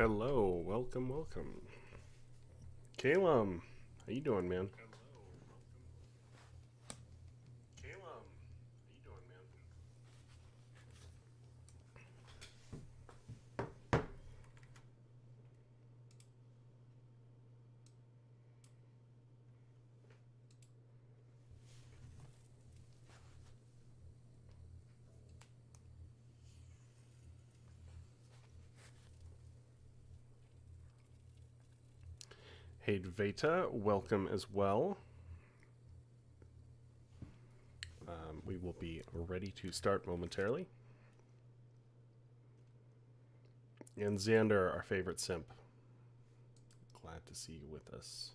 Hello, welcome, welcome. Calum, how you doing, man? Hey, Dveta, welcome as well. We will be ready to start momentarily. And Xander, our favorite simp. Glad to see you with us.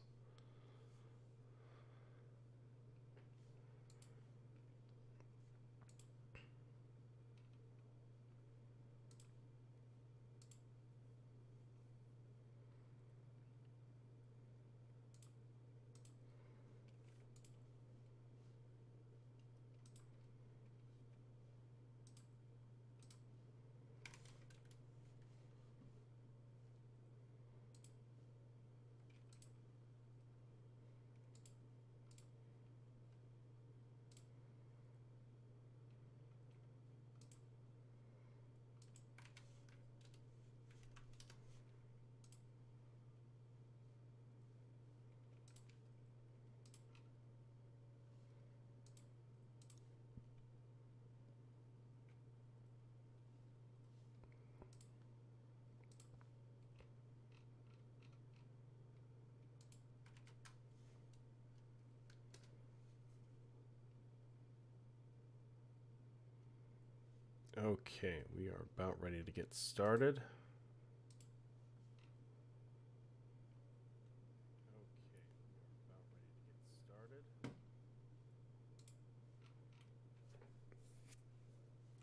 Okay, we are about ready to get started.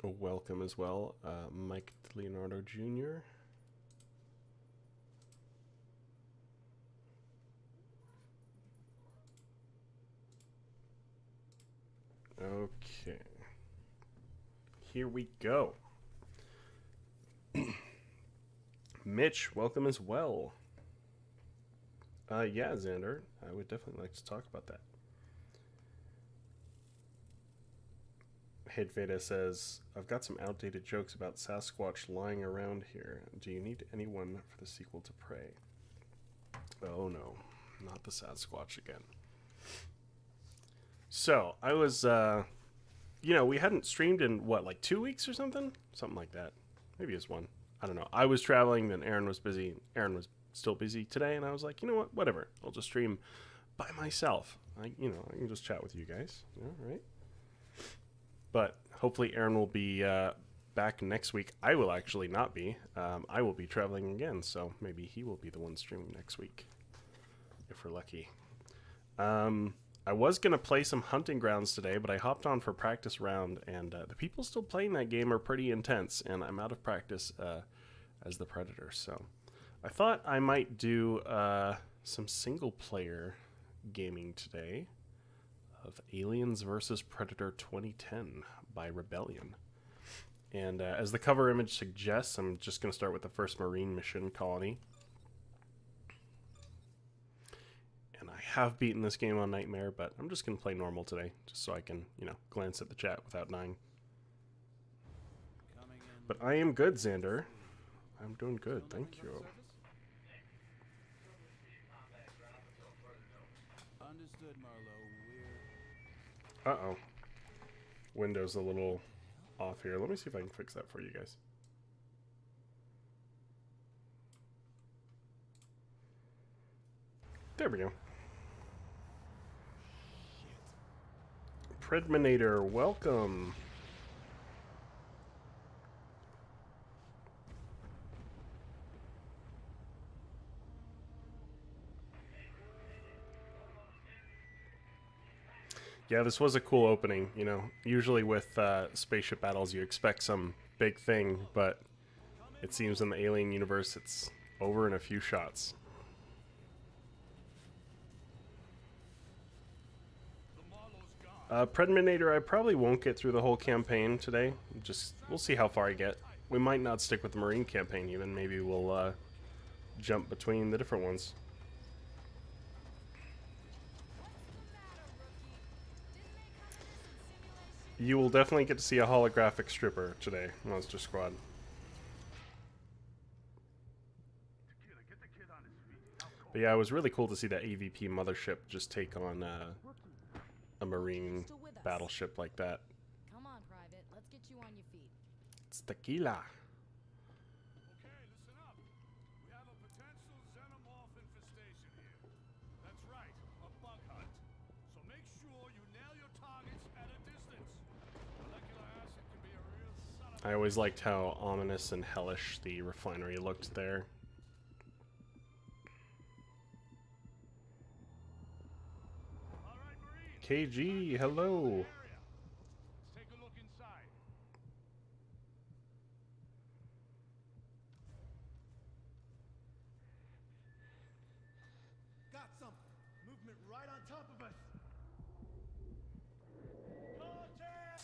Welcome as well, Mike Leonardo Jr. Okay. Here we go. Mitch, welcome as well. Yeah, Xander, I would definitely like to talk about that. Hedveda says, I've got some outdated jokes about Sasquatch lying around here. Do you need anyone for the sequel to Prey? Oh no, not the Sasquatch again. So, I was, we hadn't streamed in, what, like 2 weeks or something? Something like that. Maybe it's one. I don't know. I was traveling, then Aaron was busy. Aaron was still busy today, and I was like, you know what, whatever. I'll just stream by myself. I can just chat with you guys. All right. But hopefully Aaron will be back next week. I will actually not be. I will be traveling again, so maybe he will be the one streaming next week, if we're lucky. I was going to play some Hunting Grounds today, but I hopped on for practice round, and the people still playing that game are pretty intense, and I'm out of practice as the Predator. So I thought I might do some single-player gaming today of Aliens vs. Predator 2010 by Rebellion. And as the cover image suggests, I'm just going to start with the first Marine mission colony. And I have beaten this game on Nightmare, but I'm just going to play normal today, just so I can, glance at the chat without dying. But I am good, Xander. I'm doing good, thank you. Understood, Marlowe. Uh-oh. Window's a little off here. Let me see if I can fix that for you guys. There we go. Predminator, welcome. Yeah, this was a cool opening. Usually with spaceship battles, you expect some big thing, but it seems in the Alien universe, it's over in a few shots. Predminator, I probably won't get through the whole campaign today. We'll see how far I get. We might not stick with the Marine campaign even. Maybe we'll jump between the different ones. You will definitely get to see a holographic stripper today, Monster Squad. But yeah, it was really cool to see that AVP mothership just take on a marine battleship like that. Come on, Private. Let's get you on your feet. It's tequila. Okay, listen up. We have a potential xenomorph infestation here. That's right, a bug hunt. So make sure you nail your targets at a distance. Molecular acid can be a real son of I always liked how ominous and hellish the refinery looked there. All right, Marine. KG, hello. Let's take a look inside. Got something. Movement right on top of us. Contact!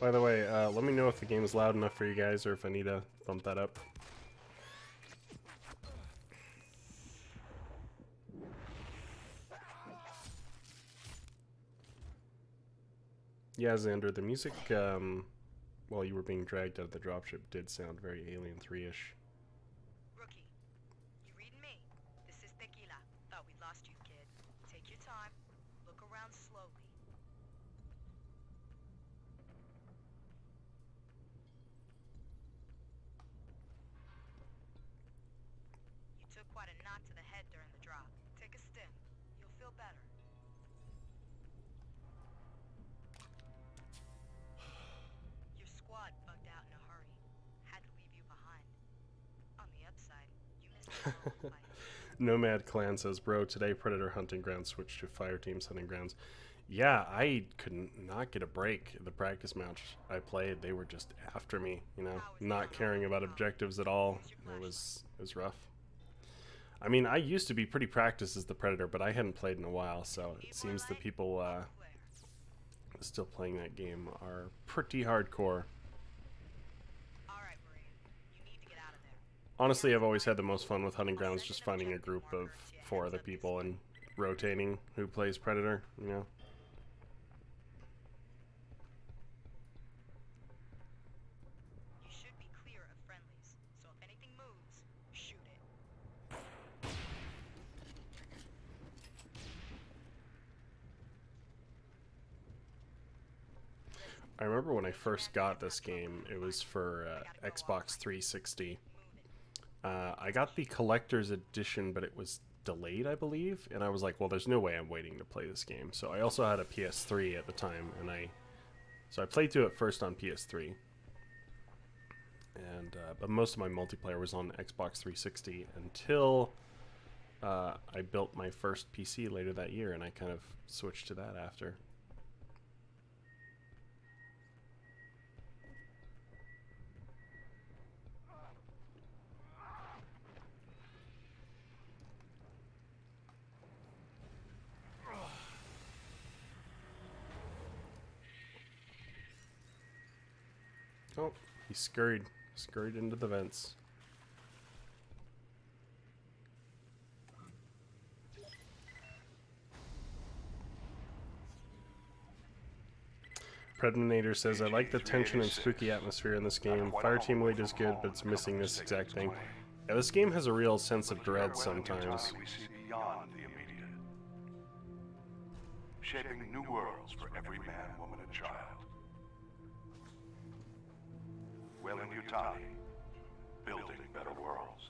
By the way, let me know if the game is loud enough for you guys or if I need to bump that up. Yeah, Xander, the music while you were being dragged out of the dropship did sound very Alien 3-ish. Rookie, you reading me? This is Tequila. Thought we lost you, kid. Take your time. Look around slowly. You took quite a knock to the head during the drop. Take a stim. You'll feel better. Your squad bugged out in a hurry. Had to leave you behind. On the upside, you missed the whole fight. Nomad Clan says, bro, today Predator hunting grounds switched to Fireteam's hunting grounds. Yeah, I could not get a break. The practice match I played, they were just after me, you know, not caring about objectives at all. It was rough. I mean, I used to be pretty practiced as the Predator, but I hadn't played in a while, so it seems the people still playing that game are pretty hardcore. All right, Marine. You need to get out of there. Honestly, I've always had the most fun with hunting grounds, just finding a group of 4 other people and rotating who plays Predator, you know. You should be clear of friendlies, so if anything moves, shoot it. I remember when I first got this game, it was for Xbox 360. I got the collector's edition, but it was delayed, I believe, and I was like, well, there's no way I'm waiting to play this game. So I also had a PS3 at the time, and I played through it first on PS3, and but most of my multiplayer was on Xbox 360 until I built my first PC later that year, and I kind of switched to that after. Oh, he scurried into the vents. Predator says, I like the tension and spooky atmosphere in this game. Fireteam Elite is good, but it's missing this exact thing. Yeah, this game has a real sense of dread sometimes. We see beyond the immediate, shaping new worlds for every man, woman, and child. Weyland-Yutani, building better worlds.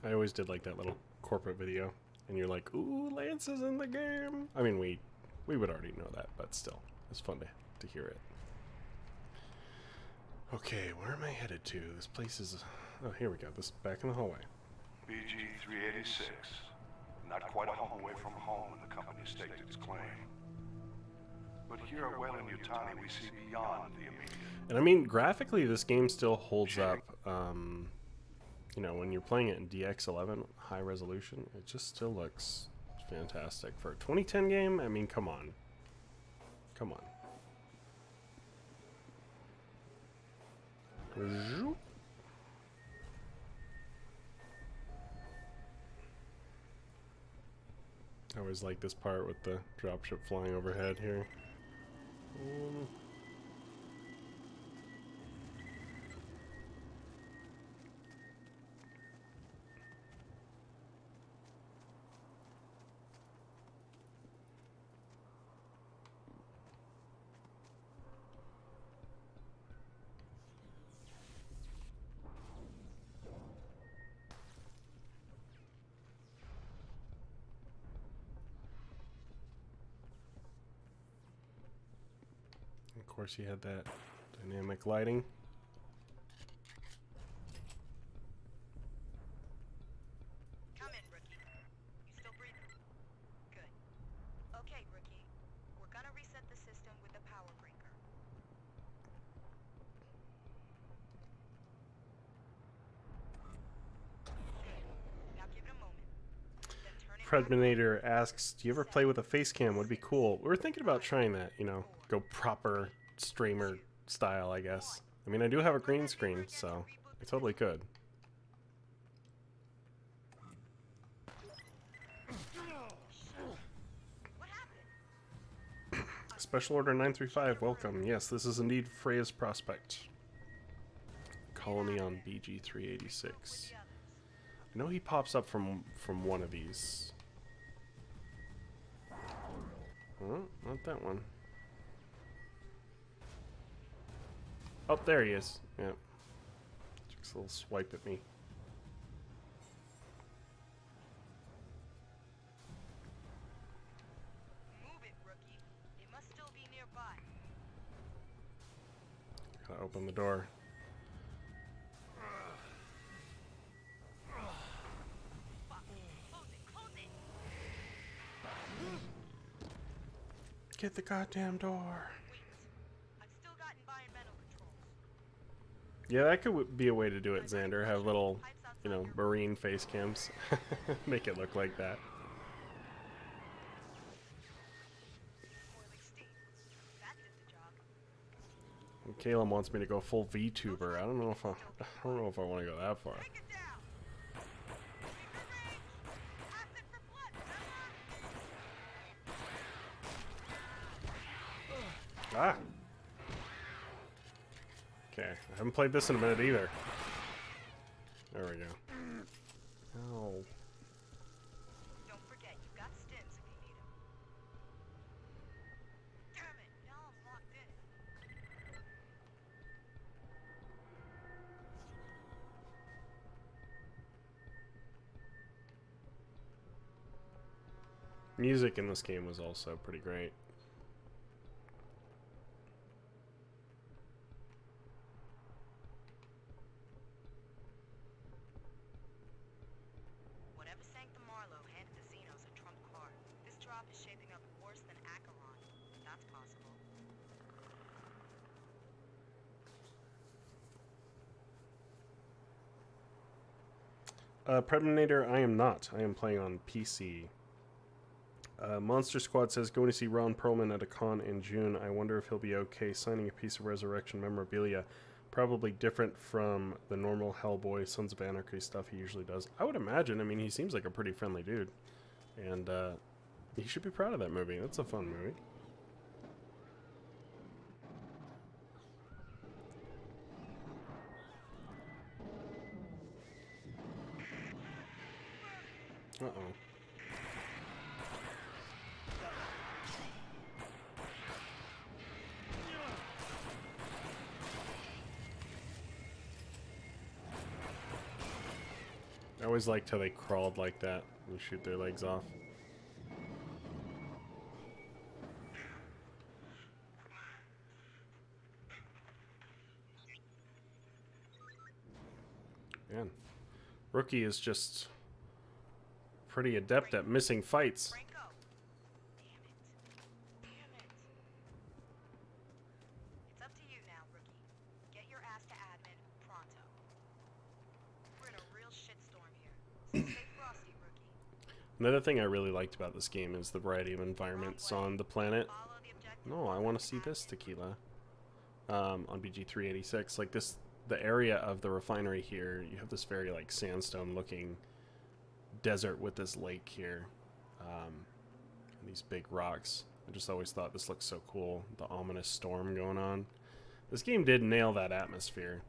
I always did like that little corporate video, and you're like, ooh, Lance is in the game. I mean, we would already know that, but still, it's fun to hear it. Okay, where am I headed to? This place is... Oh, here we go. This back in the hallway. BG-386, not quite a home away from home when the company staked its claim. But here at Weyland-Yutani, we see beyond the immediate. And I mean, graphically, this game still holds up. You know, when you're playing it in DX11, high resolution, it just still looks fantastic. For a 2010 game, I mean, come on. Come on. Zoop. I always like this part with the dropship flying overhead here. Of course, he had that dynamic lighting. Come in, rookie. You still breathing? Good. Okay, rookie. We're gonna reset the system with the power breaker. Good. Now give it a moment. Then turn it back on. Predminator asks, do you ever play with a face cam? Would be cool. We were thinking about trying that, you know, go proper streamer style, I guess. I mean, I do have a green screen, so I totally could. What happened? Special Order 935, welcome. Yes, this is indeed Freya's Prospect. Colony on BG 386. I know he pops up from one of these. Oh, not that one. Oh, there he is. Yeah. Just a little swipe at me. Move it, rookie. It must still be nearby. Gotta open the door. Fuck. Close it, close it. Get the goddamn door. Wait. I've still got environmental controls. Yeah, that could be a way to do it, Xander. Have little, you know, marine face cams. Make it look like that. Boiling steam. That did the job. And Caleb wants me to go full VTuber. I don't know if I want to go that far. Take it down. Secret range. Acid for blood, remember? Ah. Okay, I haven't played this in a minute either. There we go. Oh. Don't forget, you've got stims if you need them. Damn it, now I'm locked in. Music in this game was also pretty great. Whatever sank the Marlowe handed the Xenos a trump card. This drop is shaping up worse than Acheron. That's possible. Predminator, I am not. I am playing on PC. Monster Squad says, going to see Ron Perlman at a con in June. I wonder if he'll be okay signing a piece of Resurrection memorabilia. Probably different from the normal Hellboy, Sons of Anarchy stuff he usually does. I would imagine. I mean, he seems like a pretty friendly dude. And he should be proud of that movie. That's a fun movie. Uh-oh. I always liked how they crawled like that and shoot their legs off. Man, Rookie is just pretty adept at missing fights. Franco. Damn it. Damn it. It's up to you now, rookie. Get your ass to admin pronto. We're in a real shitstorm here. So stay frosty, rookie. Another thing I really liked about this game is the variety of environments on the planet. Follow the objective. No, I want to see this tequila. On BG 386, like this the area of the refinery here, you have this very like sandstone looking desert with this lake here, and these big rocks. I just always thought this looked so cool, the ominous storm going on. This game did nail that atmosphere.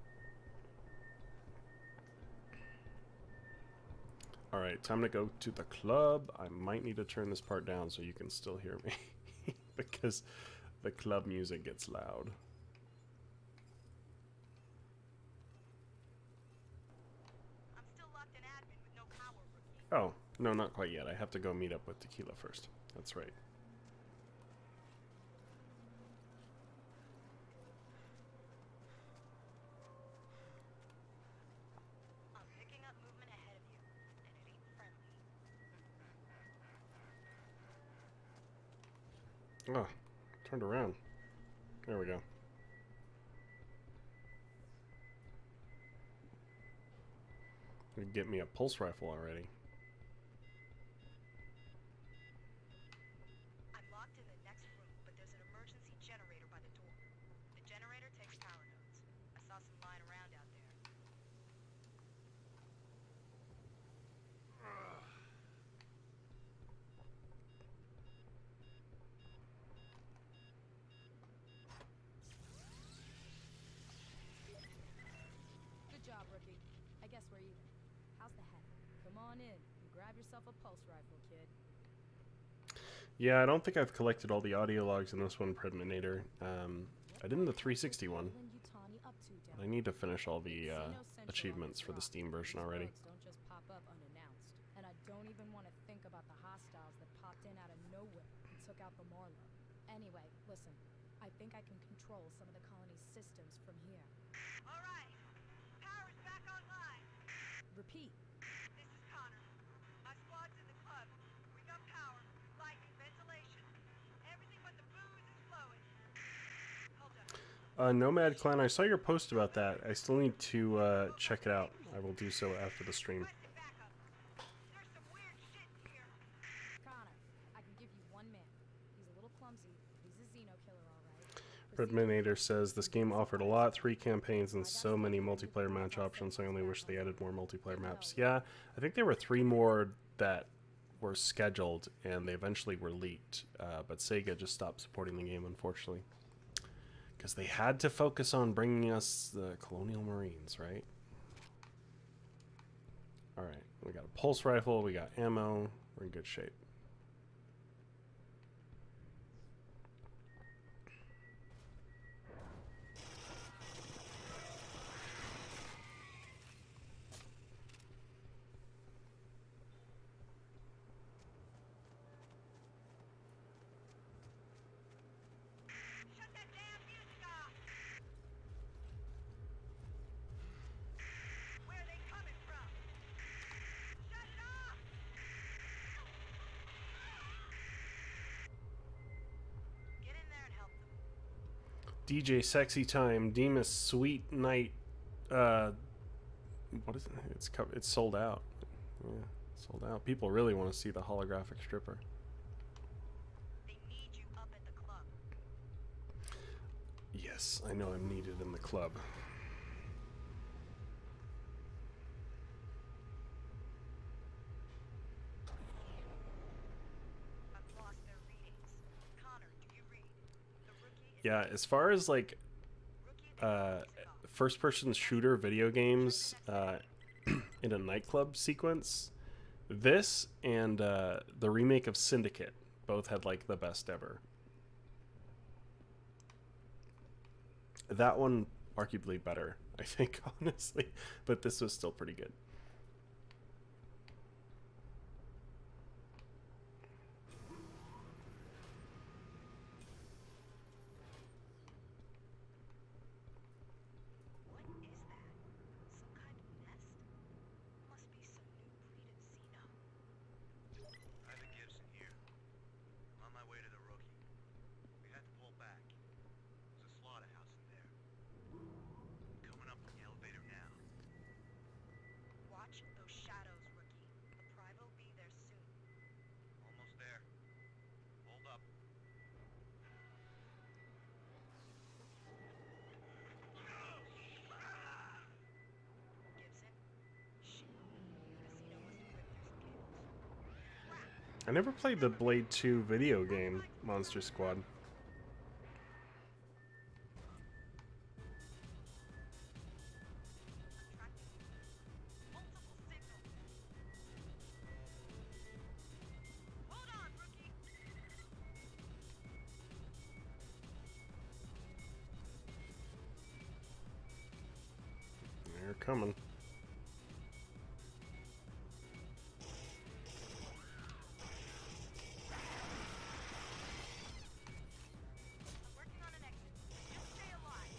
Alright, time to go to the club. I might need to turn this part down so you can still hear me because the club music gets loud. I'm still locked in admin with no power, Rookie. Oh, no, not quite yet. I have to go meet up with Tequila first. That's right. I'm picking up movement ahead of you, and it ain't friendly. Oh, turned around. There we go. You get me a pulse rifle already. I'm locked in the next room, but there's an emergency generator by the door. The generator takes power nodes. I saw some lying around out there. Good job, Rookie. I guess we're even. How's the head? Come on in and grab yourself a pulse rifle, kid. Yeah, I don't think I've collected all the audio logs in this one, Predminator. I did in the 360 one. I need to finish all the achievements for the Steam version already. Don't just pop up unannounced. And I don't even want to think about the hostiles that popped in out of nowhere and took out the Marlow. Anyway, listen. I think I can control some of the colony's systems from here. All right. Power's back online. Repeat. This is Connor. My squad's in the club. We got power, lighting, ventilation. Everything but the booze is flowing. Hold up. Nomad Clan, I saw your post about that. I still need to check it out. I will do so after the stream. Requesting backup. There's some weird shit here. Connor, I can give you one man. He's a little clumsy, but he's a Xeno killer, all right. Predminator says this game offered a lot, 3 campaigns, and so many multiplayer match options. I only wish they added more multiplayer maps. Yeah, I think there were 3 more that were scheduled, and they eventually were leaked. But Sega just stopped supporting the game, unfortunately, because they had to focus on bringing us the Colonial Marines, right? All right, we got a pulse rifle, we got ammo, we're in good shape. Shut that damn music off. Where are they coming from? Shut it off. Get in there and help them. DJ Sexy Time, Demas Sweet Night. What is it? It's sold out. Yeah, sold out. People really want to see the holographic stripper. They need you up at the club. Yes, I know I'm needed in the club. I've lost their readings. Connor, do you read? The rookie is Yeah, as far as like rookie. first-person shooter video games in a nightclub sequence, this and the remake of Syndicate both had like the best ever. That one arguably better, I think, honestly, but this was still pretty good. What is that? Some kind of nest? Must be some new breed of Xeno. Private Gibson here. I'm on my way to the rookie. We had to pull back. There's a slaughterhouse in there. I'm coming up on the elevator now. I never played the Blade 2 video game, Monster Squad. Multiple signals. Hold on, rookie. They're coming. I'm working on an exit. Just stay alive.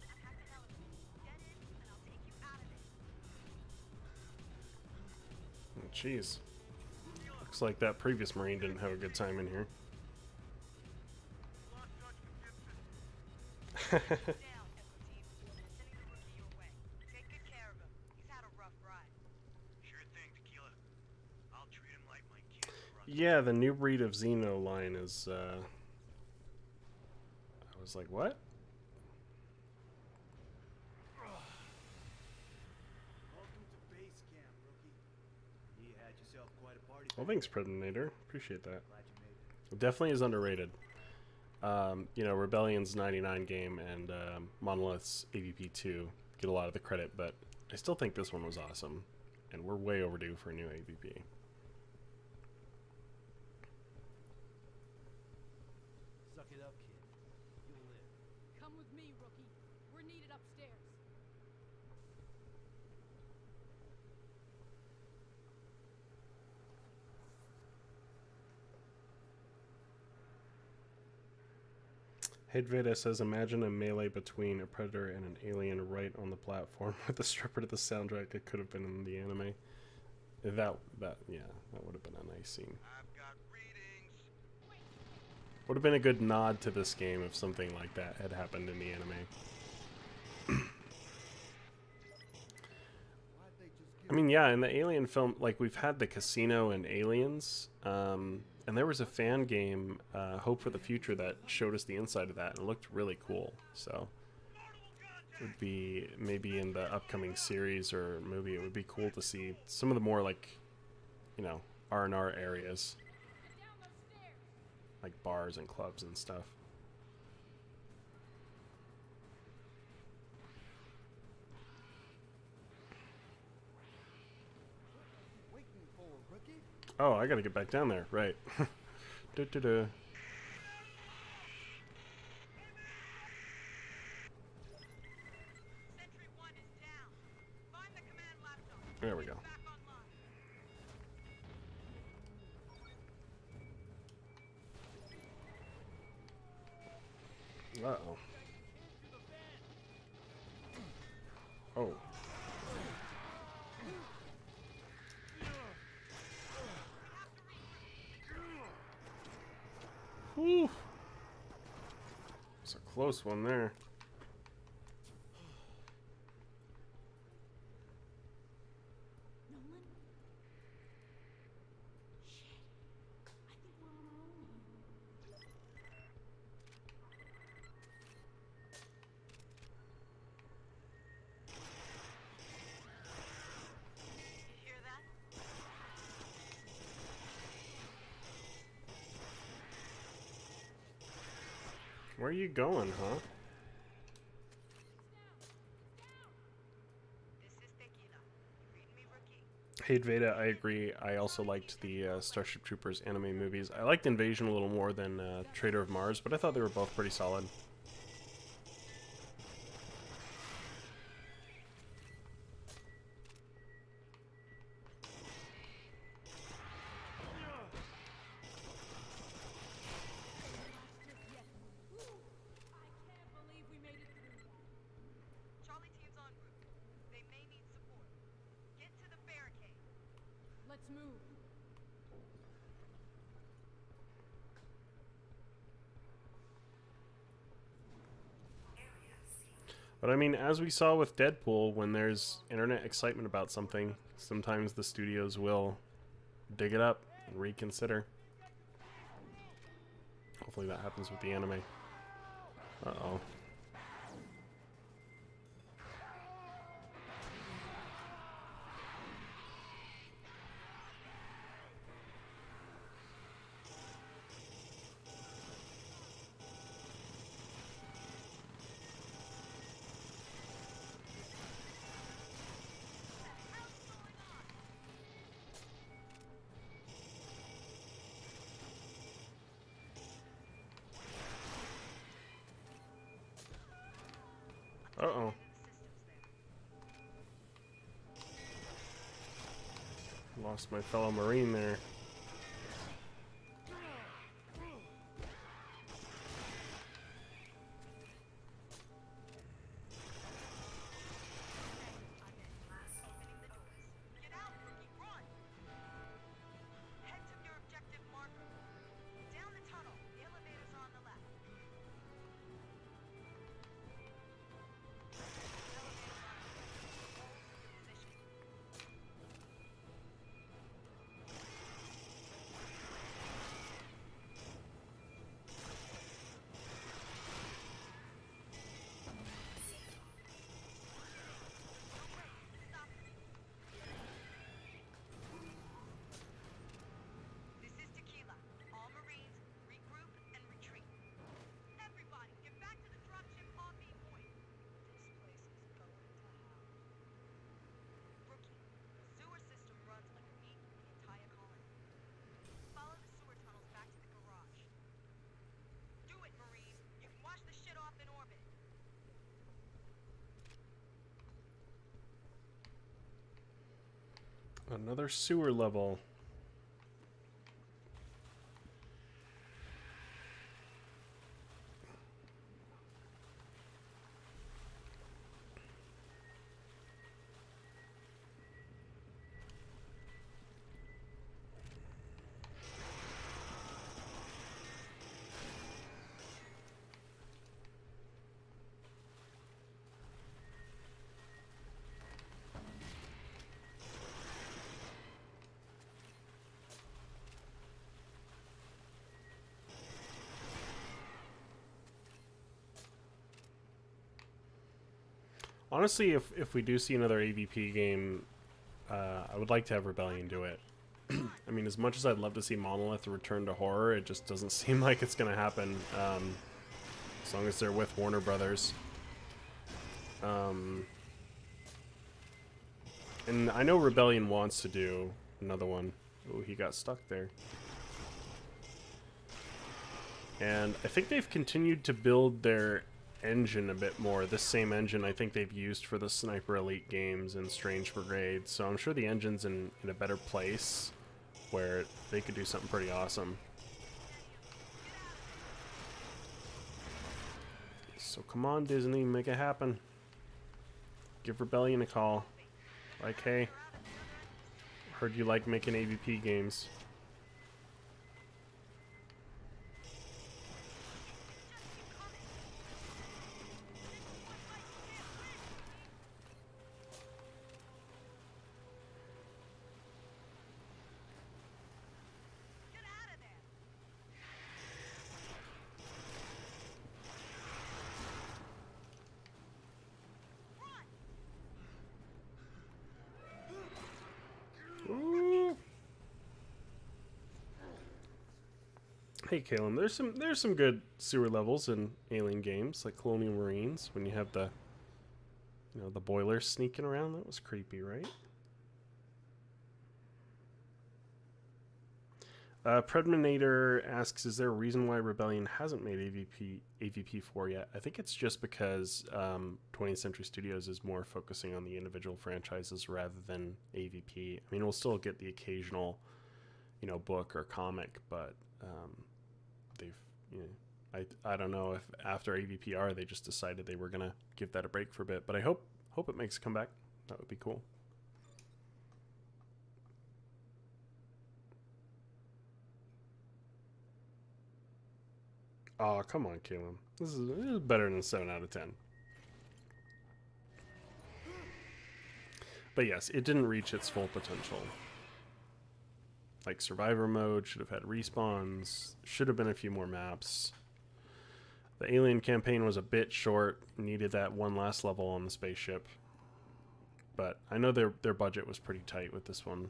Attack the elevator. Get in, and I'll take you out of it. Oh, jeez. Looks like that previous Marine didn't have a good time in here. Lost touch with Gibson. Down, Echo Team. Sending the rookie your way. Take good care of him. He's had a rough ride. Sure thing, Tequila. I'll treat him like my kid. Yeah, the new breed of Xeno line is, I was like, what? Welcome to base camp, rookie. You had yourself quite a party. Well, thanks, Predator. Appreciate that. Glad you made it. It definitely is underrated. You know, Rebellion's 99 game and Monolith's AVP 2 get a lot of the credit, but I still think this one was awesome, and we're way overdue for a new AVP. Suck it up, kid. You'll live. Come with me, rookie. We're needed upstairs. Hedveda says, imagine a melee between a predator and an alien right on the platform with the stripper to the soundtrack. It could have been in the anime. That yeah, that would have been a nice scene. I've got readings. Would have been a good nod to this game if something like that had happened in the anime. I mean, yeah, in the Alien film, like, we've had the Casino and Aliens, and there was a fan game, Hope for the Future, that showed us the inside of that, and it looked really cool. So, it would be, maybe in the upcoming series or movie, it would be cool to see some of the more, like, you know, R&R areas, like bars and clubs and stuff. Waiting for rookie? Oh, I gotta get back down there, right. Du-du-du. Sentry 1 is down. Find the command laptop. There we go. Back online. Uh-oh. Oh. Whew. It's a close one there. Nolan? Shit. I think we're on our own here. You hear that? Where are you going, huh? This is Tequila. You read me, rookie? Hey, Veda, I agree. I also liked the Starship Troopers anime movies. I liked Invasion a little more than Trader of Mars, but I thought they were both pretty solid. Let's move. But I mean, as we saw with Deadpool, when there's internet excitement about something, sometimes the studios will dig it up and reconsider. Hopefully that happens with the anime. Uh-oh. Uh-oh. Lost my fellow Marine there. Get out, rookie, run! Head to your objective marker. Down the tunnel. The elevators are on the left. This is Tequila. All Marines, regroup and retreat. Everybody, get back to the dropship coffee point. This place is going to hell. Rookie, the sewer system runs underneath the entire colony. Follow the sewer tunnels back to the garage. Do it, Marine. You can wash the shit off in orbit. Another sewer level. Honestly, if we do see another AVP game, I would like to have Rebellion do it. I mean, as much as I'd love to see Monolith return to horror, it just doesn't seem like it's going to happen. As long as they're with Warner Brothers. And I know Rebellion wants to do another one. Oh, he got stuck there. And I think they've continued to build their engine a bit more. This same engine I think they've used for the Sniper Elite games and Strange Brigade. So I'm sure the engine's in a better place where they could do something pretty awesome. So come on, Disney, make it happen. Give Rebellion a call. Like, hey, heard you like making AVP games. Get out of there! Ooh. Hey, Caleb, there's some good sewer levels in Alien games like Colonial Marines when you have the the boilers sneaking around. That was creepy, right? Predminator asks, is there a reason why Rebellion hasn't made AVP4 yet? I think it's just because 20th Century Studios is more focusing on the individual franchises rather than AVP. I mean, we'll still get the occasional, book or comic, but they've, I don't know if after AVPR they just decided they were gonna give that a break for a bit. But I hope it makes a comeback. That would be cool. Oh, come on, Caleb. This is better than 7 out of 10. But yes, it didn't reach its full potential. Like survivor mode should have had respawns, should have been a few more maps. The alien campaign was a bit short, needed that one last level on the spaceship. But I know their budget was pretty tight with this one.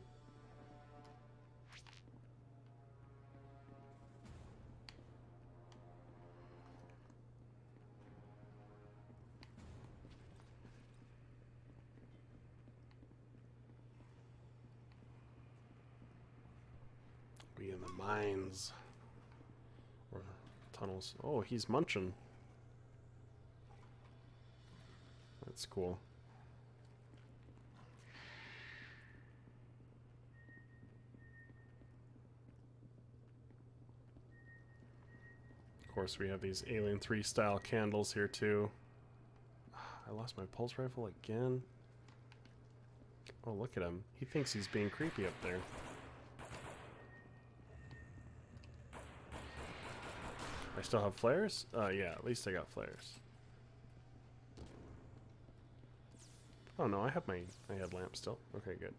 We in the mines. Or tunnels. Oh, he's munching. That's cool. Of course, we have these Alien 3 style candles here too. I lost my pulse rifle again. Oh, look at him. He thinks he's being creepy up there. I still have flares? Yeah, at least I got flares. Oh no, I have my headlamp still. Okay, good.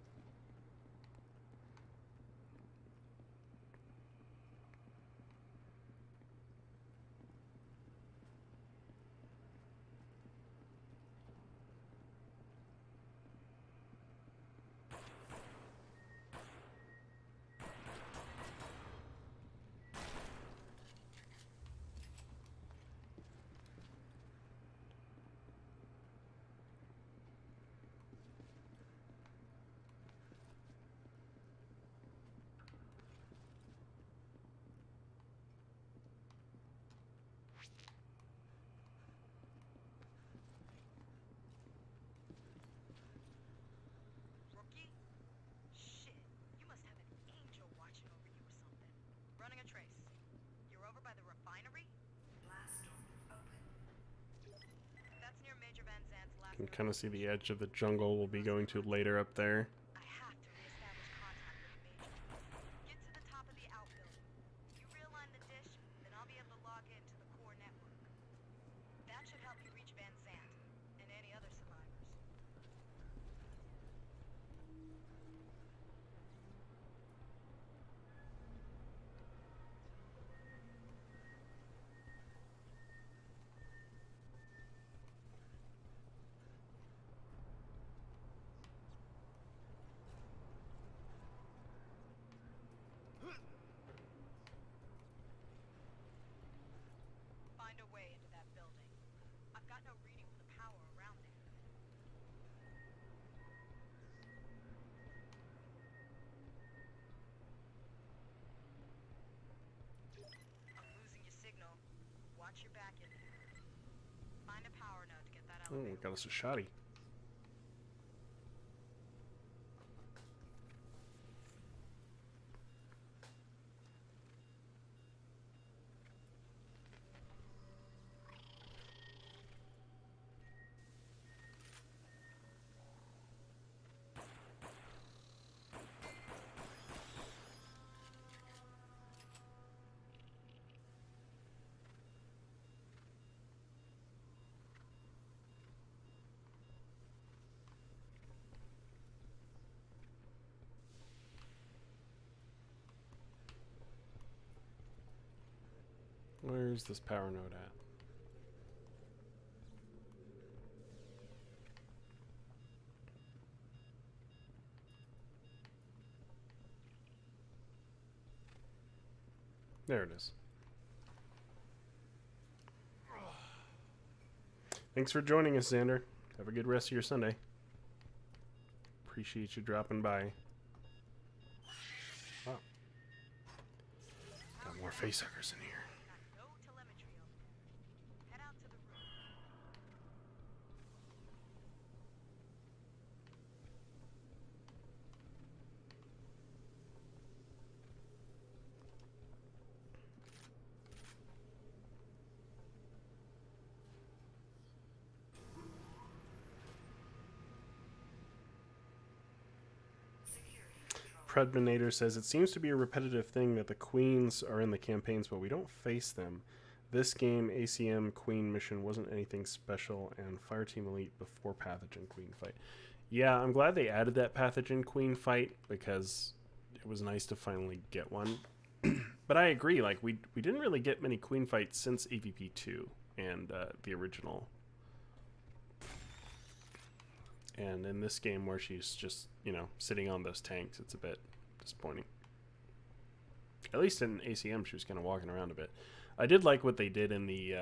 Rookie? Shit, you must have an angel watching over you or something. Running a trace. You're over by the refinery? Blast door open. That's near Major Van Zant's last. You can kind of see the edge of the jungle we'll be going to later up there. I have to reestablish contact with Major. Get to the top of the outbuilding. You realign the dish, then I'll be able to log into the core network. That should help you reach Van Zant and any other survivors. Find a way into that building. I've got no reading for the power around there. I'm losing your signal. Watch your back in there. Find a power node to get that Oh, elevator. we got us a shotty. Where's this power node at? There it is. Thanks for joining us, Xander. Have a good rest of your Sunday. Appreciate you dropping by. Wow. Got more facehuggers in here. Got no telemetry over there. Head out to the room. Predminator says, it seems to be a repetitive thing that the queens are in the campaigns, but we don't face them. This game, ACM Queen mission wasn't anything special, and Fireteam Elite before Pathogen Queen fight. Yeah, I'm glad they added that Pathogen Queen fight because it was nice to finally get one. But I agree, like we didn't really get many Queen fights since EVP 2 and the original. And in this game where she's just, you know, sitting on those tanks, it's a bit disappointing. At least in ACM, she was kind of walking around a bit. I did like what they did in the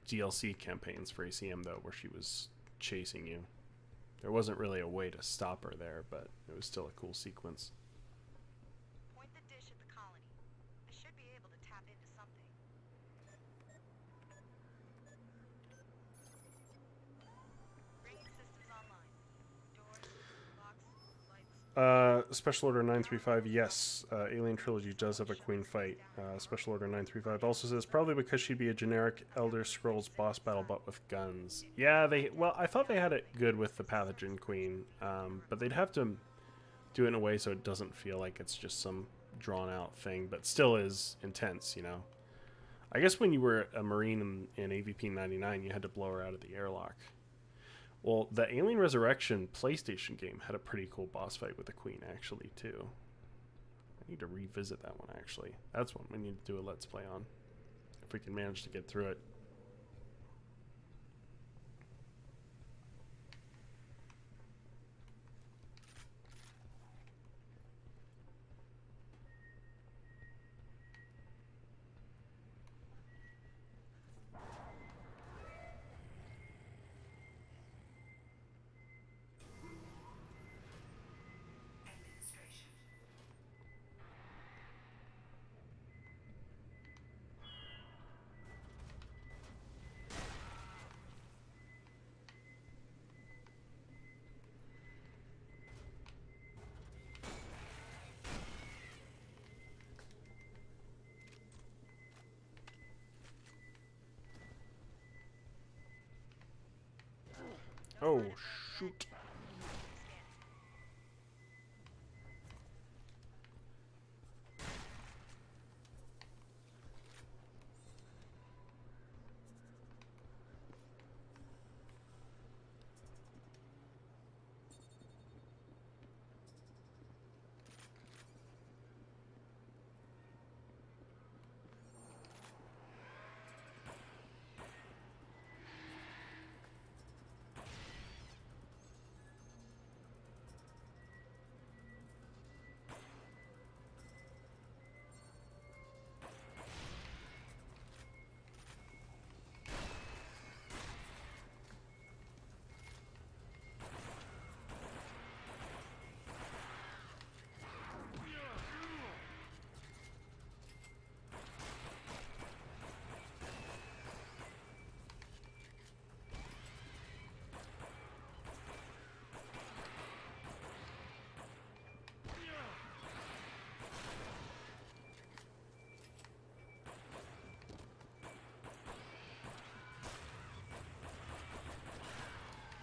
DLC campaigns for ACM, though, where she was chasing you. There wasn't really a way to stop her there, but it was still a cool sequence. Point the dish at the colony. I should be able to tap into something. Bringing systems online. Doors, locks, lights. Special Order 935, yes. Alien Trilogy does have a Queen fight. Special Order 935 also says, probably because she'd be a generic Elder Scrolls boss battle, but with guns. Yeah, I thought they had it good with the Pathogen Queen, but they'd have to do it in a way so it doesn't feel like it's just some drawn-out thing, but still is intense, you know? I guess when you were a Marine in AVP 99, you had to blow her out of the airlock. Well, the Alien Resurrection PlayStation game had a pretty cool boss fight with the Queen, actually, too. I need to revisit that one, actually. That's one we need to do a Let's Play on, if we can manage to get through it. Oh, shoot.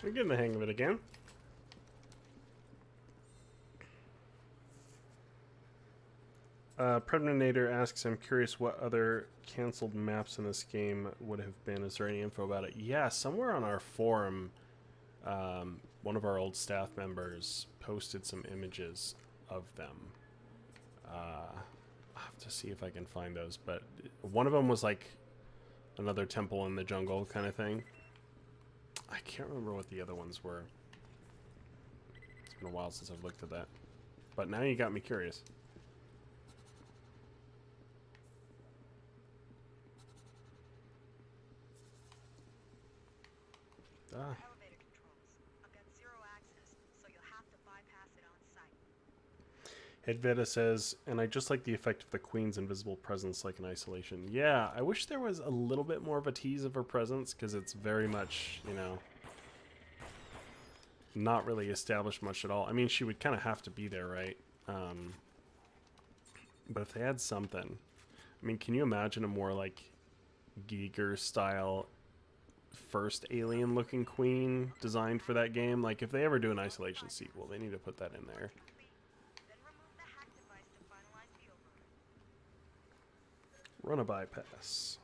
We're getting the hang of it again. Predator asks, I'm curious what other canceled maps in this game would have been. Is there any info about it? Yeah, somewhere on our forum, one of our old staff members posted some images of them. I'll have to see if I can find those, but one of them was like another temple in the jungle kind of thing. I can't remember what the other ones were. It's been a while since I've looked at that. But now you got me curious. Elevator controls. I've got zero access, so you'll have to bypass it on site. Hedveda says, and I just like the effect of the Queen's invisible presence like in Isolation. Yeah, I wish there was a little bit more of a tease of her presence, because it's very much, you know, not really established much at all. I mean, she would kind of have to be there, right? But if they had something... I mean, can you imagine a more, like, Giger style first alien-looking Queen designed for that game? Like, if they ever do an Isolation sequel, they need to put that in there. Then remove the hack device to finalize the override. Run a bypass.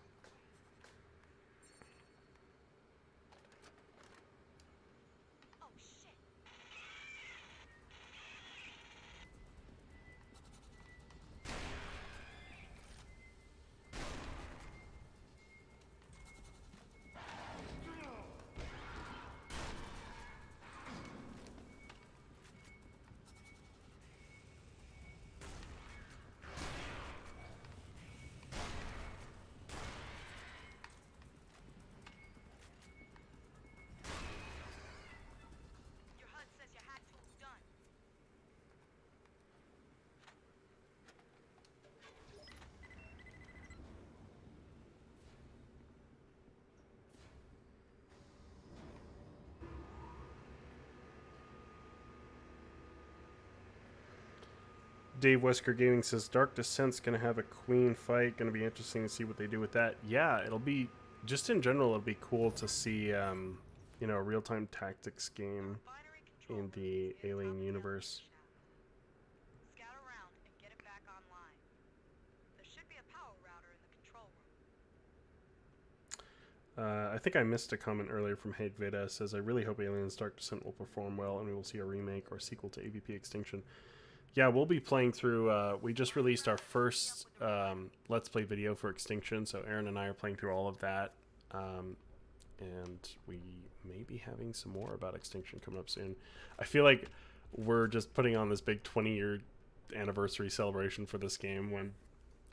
Dave Wesker Gaming says Dark Descent's gonna have a queen fight. Gonna be interesting to see what they do with that. Yeah, it'll be just in general. It'll be cool to see you know, a real-time tactics game Binary control in the room Alien is universe. scout around and get it back online. There should be a power router in the control room. I think I missed a comment earlier from Hate Veda. Says I really hope Aliens Dark Descent will perform well and we will see a remake or sequel to AVP Extinction. Yeah, we'll be playing through. We just released our first Let's Play video for Extinction, so Aaron and I are playing through all of that. And we may be having some more about Extinction coming up soon. I feel like we're just putting on this big 20-year anniversary celebration for this game when,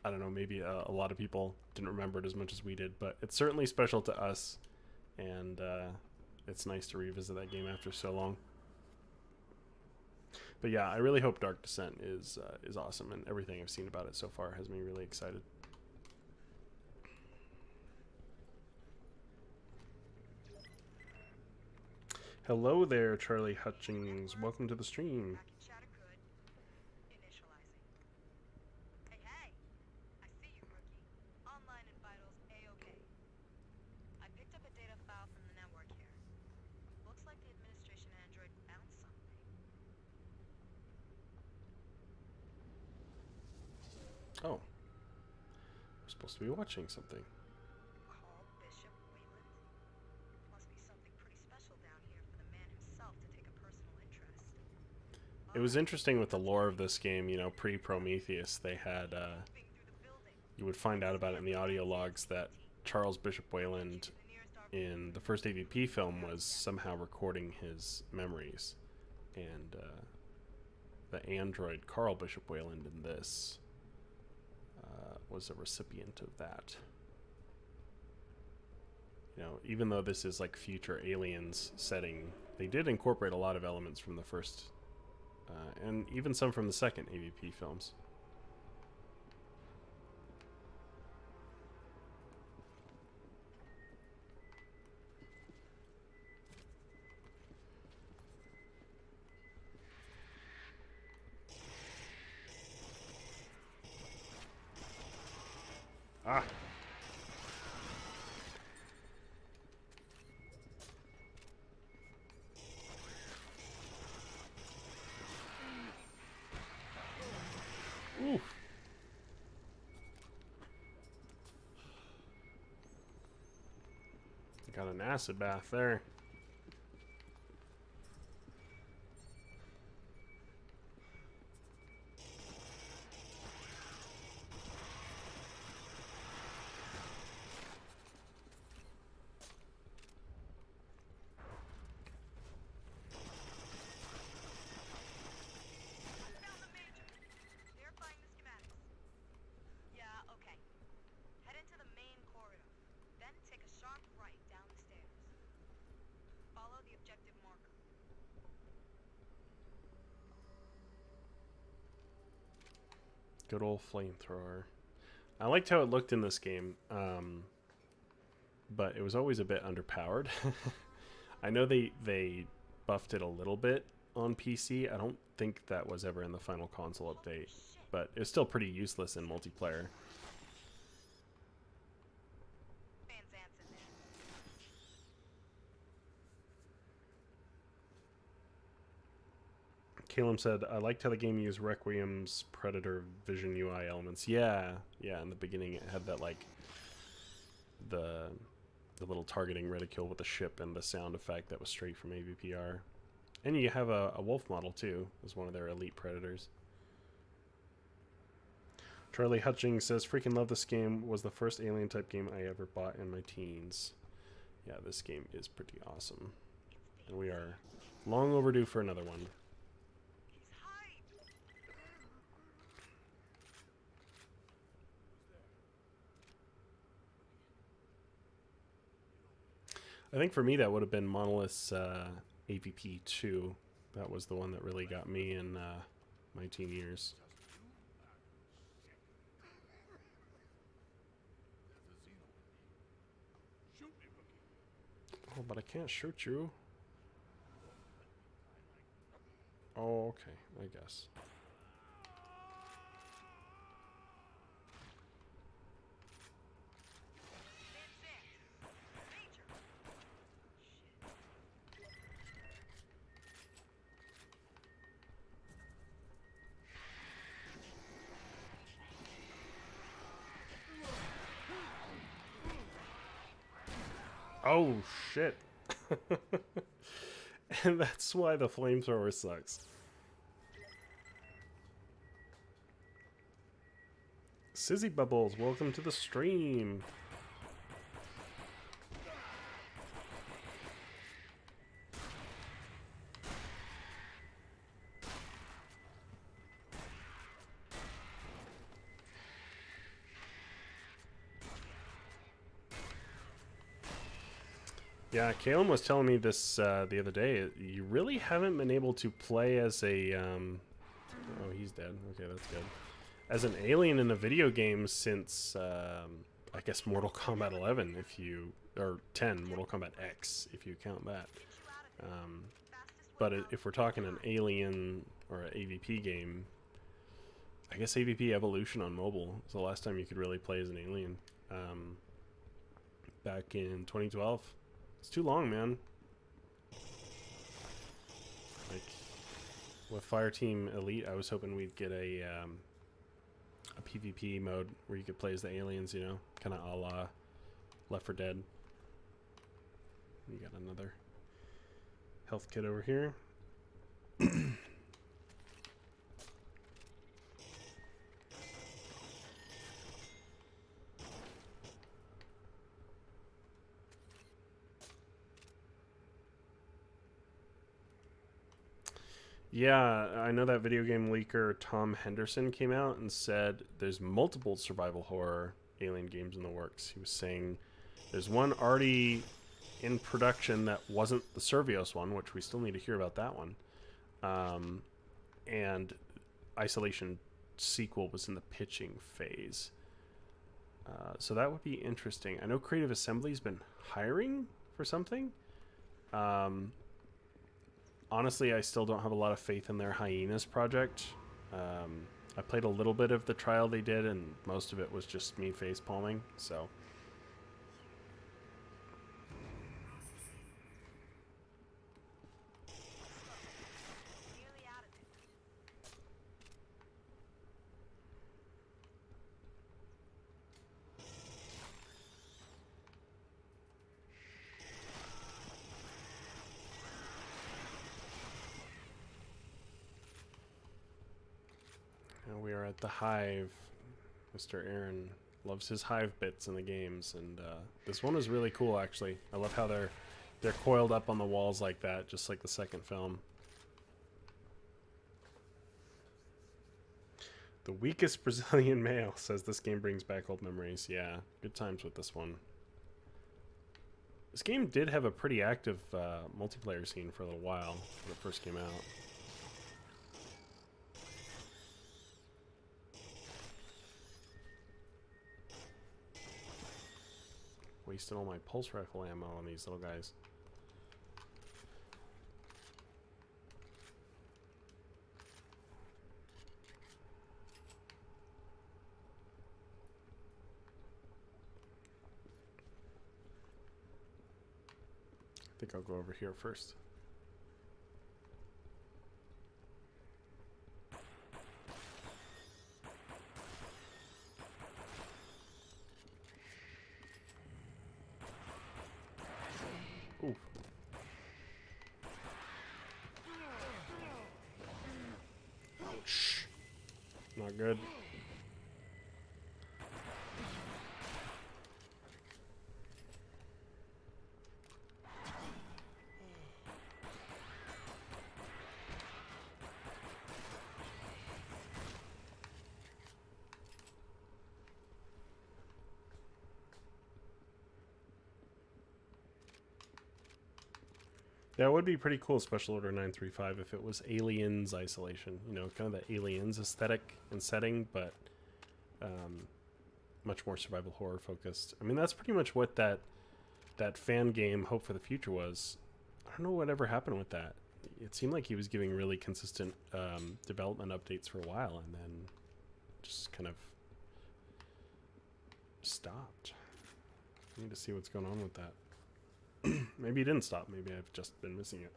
I don't know, maybe a lot of people didn't remember it as much as we did, but it's certainly special to us, and it's nice to revisit that game after so long. But yeah, I really hope Dark Descent is awesome, and everything I've seen about it so far has me really excited. Hello there, Charlie Hutchings. Welcome to the stream. Back in chatter good. Initializing. Hey, hey! I see you, rookie. Online and vitals A-OK. I picked up a data file from the network here. Looks like the administration android found something. Oh. We're supposed to be watching something. Carl Bishop Wayland? Must be something pretty special down here for the man himself to take a personal interest. It was interesting with the lore of this game, you know, pre-Prometheus, they had, Moving through the building. you would find out about it in the audio logs that Charles Bishop Wayland The nearest dark in the first AVP film was somehow recording his memories. And the android Carl Bishop Wayland in this was a recipient of that. You know, even though this is like future Aliens setting, they did incorporate a lot of elements from the first and even some from the second AVP films. Ah. Ooh. Got an acid bath there. Found the major. Verifying the schematics. Yeah, okay. Head into the main corridor. Then take a sharp right down the stairs. Follow the objective marker. Good old flamethrower. I liked how it looked in this game, but it was always a bit underpowered. I know they buffed it a little bit on PC. I don't think that was ever in the final console update, but it's still pretty useless in multiplayer. Van Zant's in there. Caleb said, I liked how the game used Requiem's Predator Vision UI elements. Yeah, in the beginning it had that, like, the little targeting reticule with the ship and the sound effect that was straight from AVPR. And you have a wolf model, too, as one of their elite predators. Charlie Hutchings says, freaking love this game. Was the first Alien-type game I ever bought in my teens. Yeah, this game is pretty awesome. And we are long overdue for another one. He's hyped. I think for me that would have been Monolith's AVP 2. That was the one that really got me in my teen years. Shoot me, rookie. Oh, but I can't shoot you. Oh, okay, I guess. Oh, shit. And that's why the flamethrower sucks. Sizzy Bubbles, welcome to the stream. Yeah, Caleb was telling me this the other day. You really haven't been able to play as a... Oh, he's dead. Okay, that's good. As an alien in a video game since, I guess, Mortal Kombat 11, if you... Or 10, Mortal Kombat X, if you count that. But if we're talking an alien or an AVP game, I guess AVP Evolution on mobile is the last time you could really play as an alien. Back in 2012. It's too long, man. Like, with Fireteam Elite, I was hoping we'd get a PvP mode where you could play as the aliens, you know? Kind of a la Left 4 Dead. You got another health kit over here. Yeah, I know that video game leaker Tom Henderson came out and said there's multiple survival horror alien games in the works. He was saying there's one already in production that wasn't the Survios one, which we still need to hear about that one. And Isolation sequel was in the pitching phase. So that would be interesting. I know Creative Assembly's been hiring for something. Honestly, I still don't have a lot of faith in their Hyenas project. I played a little bit of the trial they did, and most of it was just me face palming, so... We are at the Hive. Mr. Aaron loves his Hive bits in the games, and this one is really cool, actually. I love how they're coiled up on the walls like that, just like the second film. The weakest Brazilian male says this game brings back old memories. Yeah, good times with this one. This game did have a pretty active multiplayer scene for a little while when it first came out. Wasting all my pulse rifle ammo on these little guys. I think I'll go over here first. Ooh. Ouch. Not good. That would be pretty cool, Special Order 935, if it was Aliens Isolation. You know, kind of the Aliens aesthetic and setting, but much more survival horror focused. I mean, that's pretty much what that fan game Hope for the Future was. I don't know whatever happened with that. It seemed like he was giving really consistent development updates for a while, and then just kind of stopped. I need to see what's going on with that. Maybe it didn't stop. Maybe I've just been missing it.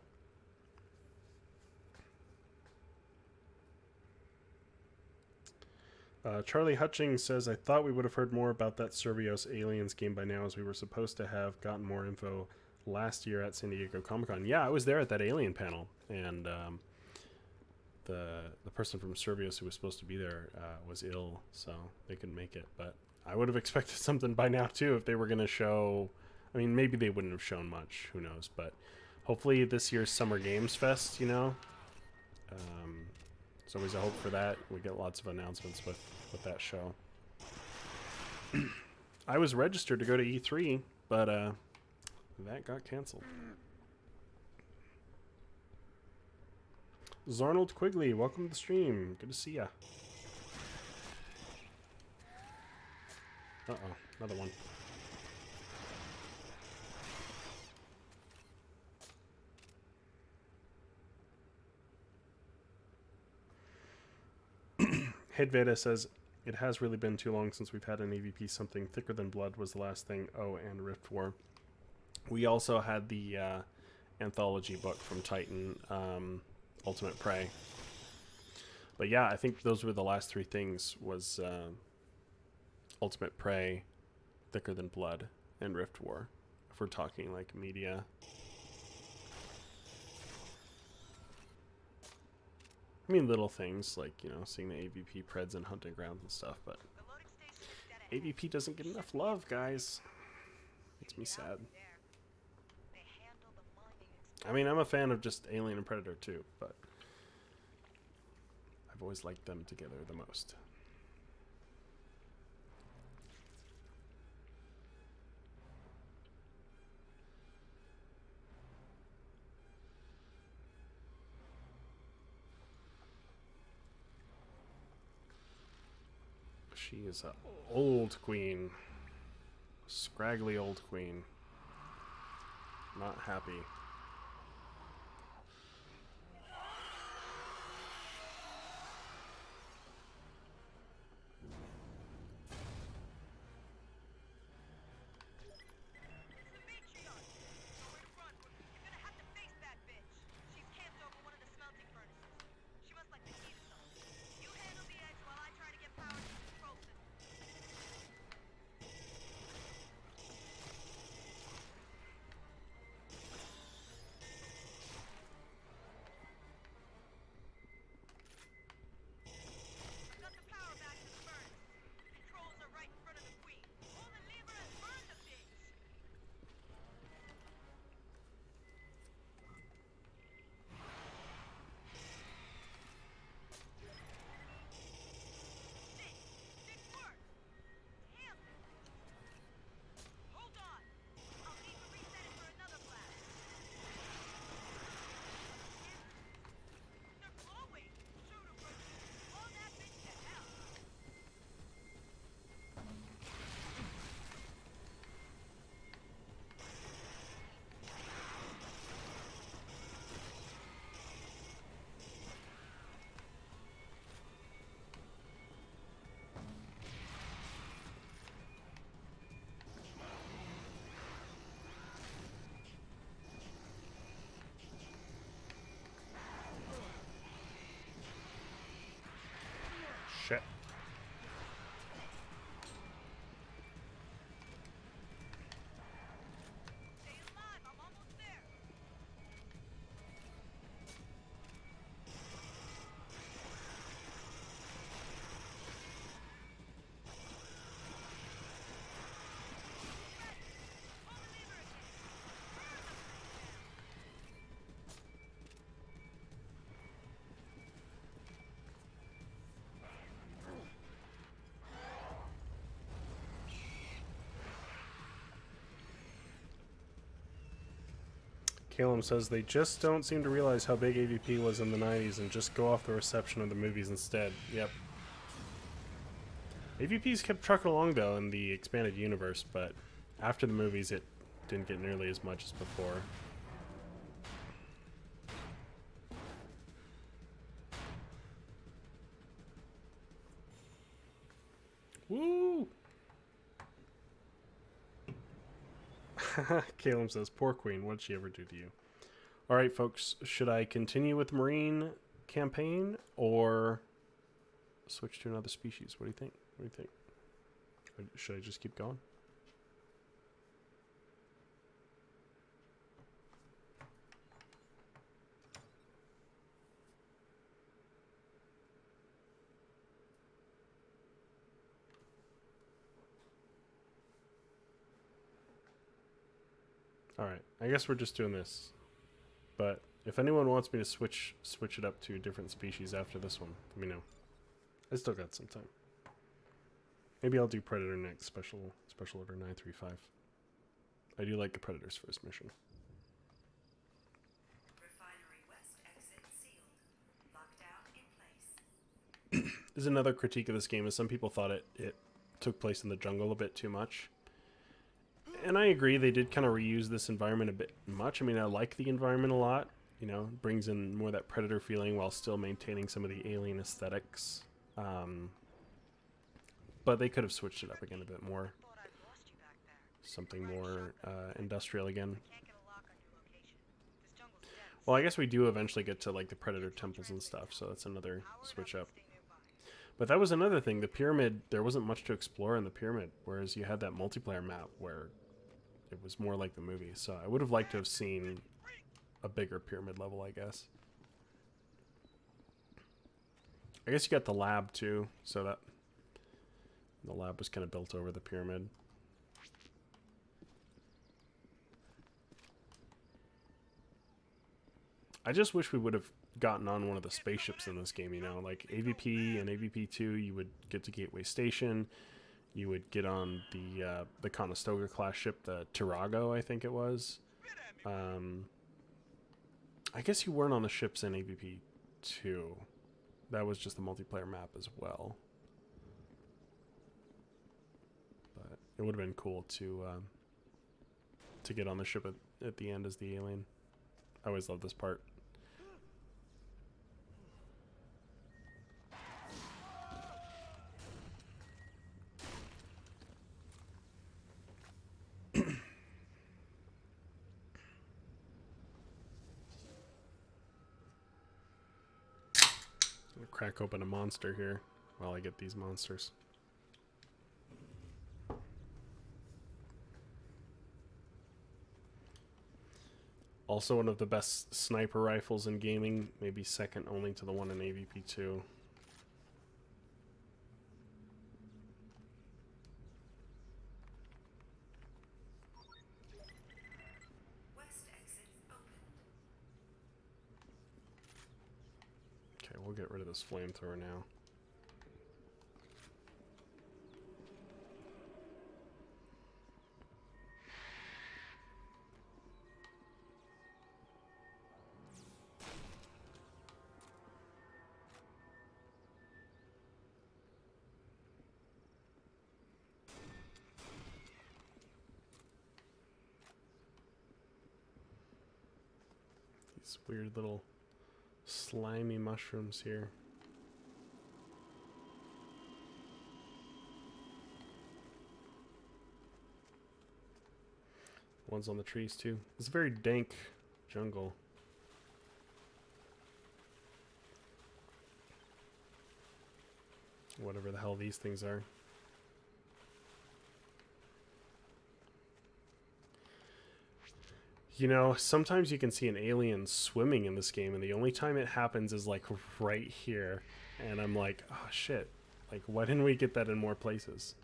Charlie Hutchings says, I thought we would have heard more about that Servios Aliens game by now, as we were supposed to have gotten more info last year at San Diego Comic-Con. Yeah, I was there at that Alien panel, and the person from Servios who was supposed to be there was ill, so they couldn't make it. But I would have expected something by now, too, if they were going to show... I mean, maybe they wouldn't have shown much, who knows, but hopefully this year's Summer Games Fest, you know... There's always a hope for that. We get lots of announcements with that show. I was registered to go to E3, but that got canceled. Zarnold Quigley, welcome to the stream. Good to see ya. Uh-oh, another one. Hedveda says, it has really been too long since we've had an AVP. Something Thicker Than Blood was the last thing. Oh, and Rift War. We also had the anthology book from Titan, Ultimate Prey. But yeah, I think those were the last three things, was Ultimate Prey, Thicker Than Blood, and Rift War, if we're talking like media. I mean, little things like, you know, seeing the AVP Preds and Hunting Grounds and stuff, but AVP doesn't get enough love, guys. Makes me sad. I mean, I'm a fan of just Alien and Predator too, but I've always liked them together the most. She is an old queen. Scraggly old queen. Not happy. Shit. Calum says they just don't seem to realize how big AVP was in the 90s and just go off the reception of the movies instead. Yep. AVP's kept trucking along though in the expanded universe, but after the movies it didn't get nearly as much as before. Woo! Caleb says, poor queen, what'd she ever do to you? Alright, folks, should I continue with the Marine campaign or switch to another species. What do you think? What do you think? Should I just keep going? Alright, I guess we're just doing this. But if anyone wants me to switch it up to a different species after this one, let me know. I still got some time. Maybe I'll do Predator next, special order 935. I do like the Predator's first mission. Refinery West exit sealed. Lockdown in place. There's another critique of this game is some people thought it took place in the jungle a bit too much. And I agree, they did kind of reuse this environment a bit much. I mean, I like the environment a lot. You know, it brings in more of that Predator feeling while still maintaining some of the alien aesthetics. But they could have switched it up again a bit more. Thought I lost you back there. Something more industrial again. Can't get a lock on your location. This jungle's dense. Well, I guess we do eventually get to like the Predator temples and stuff, so that's another switch up. Stay nearby. But that was another thing. The pyramid, there wasn't much to explore in the pyramid, whereas you had that multiplayer map where it was more like the movie. So I would have liked to have seen a bigger pyramid level, I guess. I guess you got the lab too, so that the lab was kind of built over the pyramid. I just wish we would have gotten on one of the spaceships in this game, you know, like AVP and AVP2, you would get to Gateway Station, you would get on the Conestoga class ship, the Tirago, I think it was. I guess you weren't on the ships in AVP2. That was just the multiplayer map as well. But it would have been cool to get on the ship at the end as the alien. I always love this part. Crack open a monster here while I get these monsters. Also one of the best sniper rifles in gaming, maybe second only to the one in AVP2. West exit open. Okay, we'll get rid of this flamethrower now. These weird little slimy mushrooms here. Ones on the trees too. It's a very dank jungle. Whatever the hell these things are. You know, sometimes you can see an alien swimming in this game, and the only time it happens is like right here. And I'm like, oh shit. Like, why didn't we get that in more places?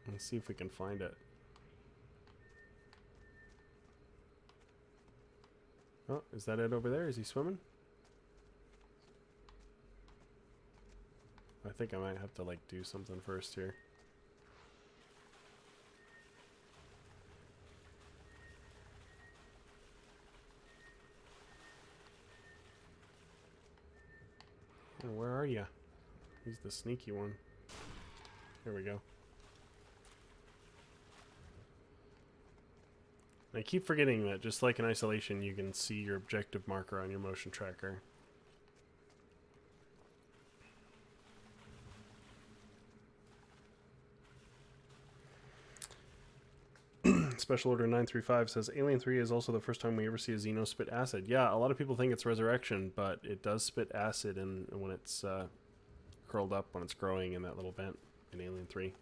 Let's see if we can find it. Oh, is that it over there? Is he swimming? I think I might have to like do something first here. Oh, where are you? He's the sneaky one. Here we go. I keep forgetting that just like in Isolation, you can see your objective marker on your motion tracker. Special Order 935 says Alien 3 is also the first time we ever see a Xeno spit acid. Yeah, a lot of people think it's Resurrection, but it does spit acid when it's curled up, when it's growing in that little vent in Alien 3.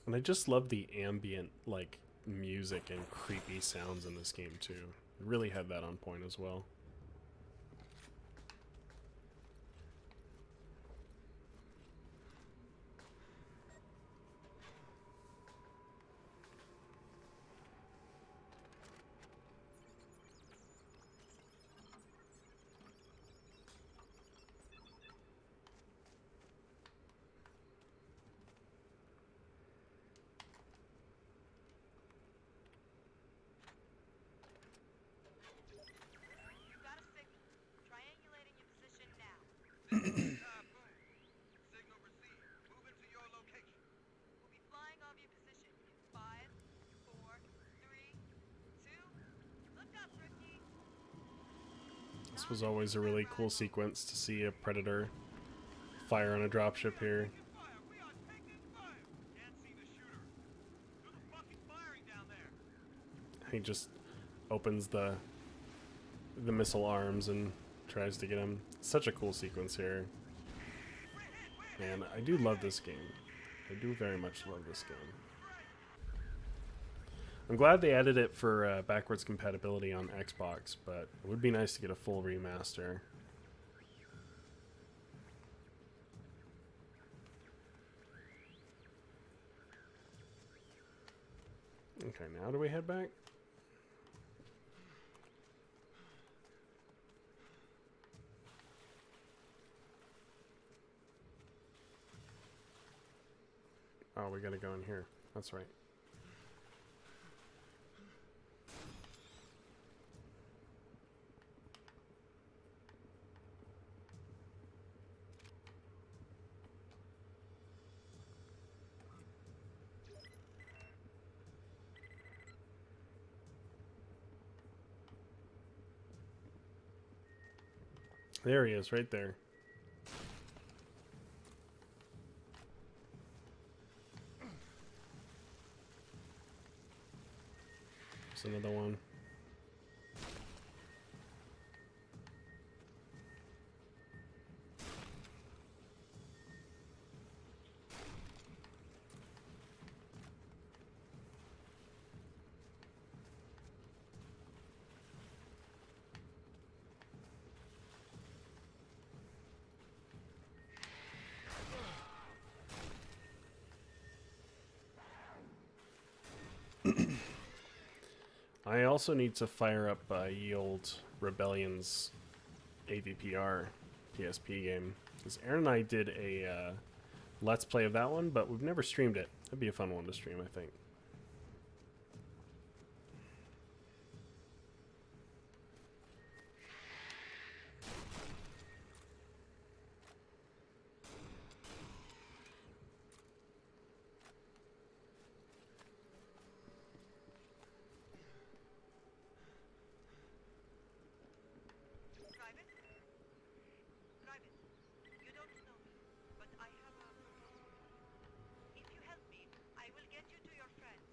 And I just love the ambient, like, music and creepy sounds in this game, too. It really had that on point as well. You got a signal. Triangulating your position now. Signal received. Moving to your location. We'll be flying off your position in 5, 4, 3, 2. Look up, rookie. This was always a really cool sequence to see a Predator fire on a dropship here. Fire! We are taking fire! Can't see the shooter. Do the fucking firing down there. He just opens the missile arms and tries to get him. Such a cool sequence here. Man, I do love this game. I do very much love this game. I'm glad they added it for backwards compatibility on Xbox, but it would be nice to get a full remaster. Okay, now do we head back? Oh, we gotta go in here. That's right. There he is, right there. There's another one. I also need to fire up Ye Old Rebellion's AVPR PSP game. Because Aaron and I did a Let's Play of that one, but we've never streamed it. That'd be a fun one to stream, I think. Private? Private, you don't know me, but I have a proposal. If you help me, I will get you to your friends.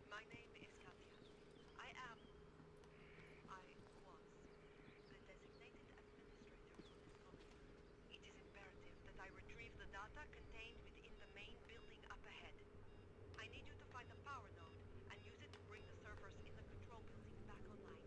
My name is Katya. I was the designated administrator for this colony. It is imperative that I retrieve the data contained within the main building up ahead. I need you to find a power node and use it to bring the servers in the control building back online.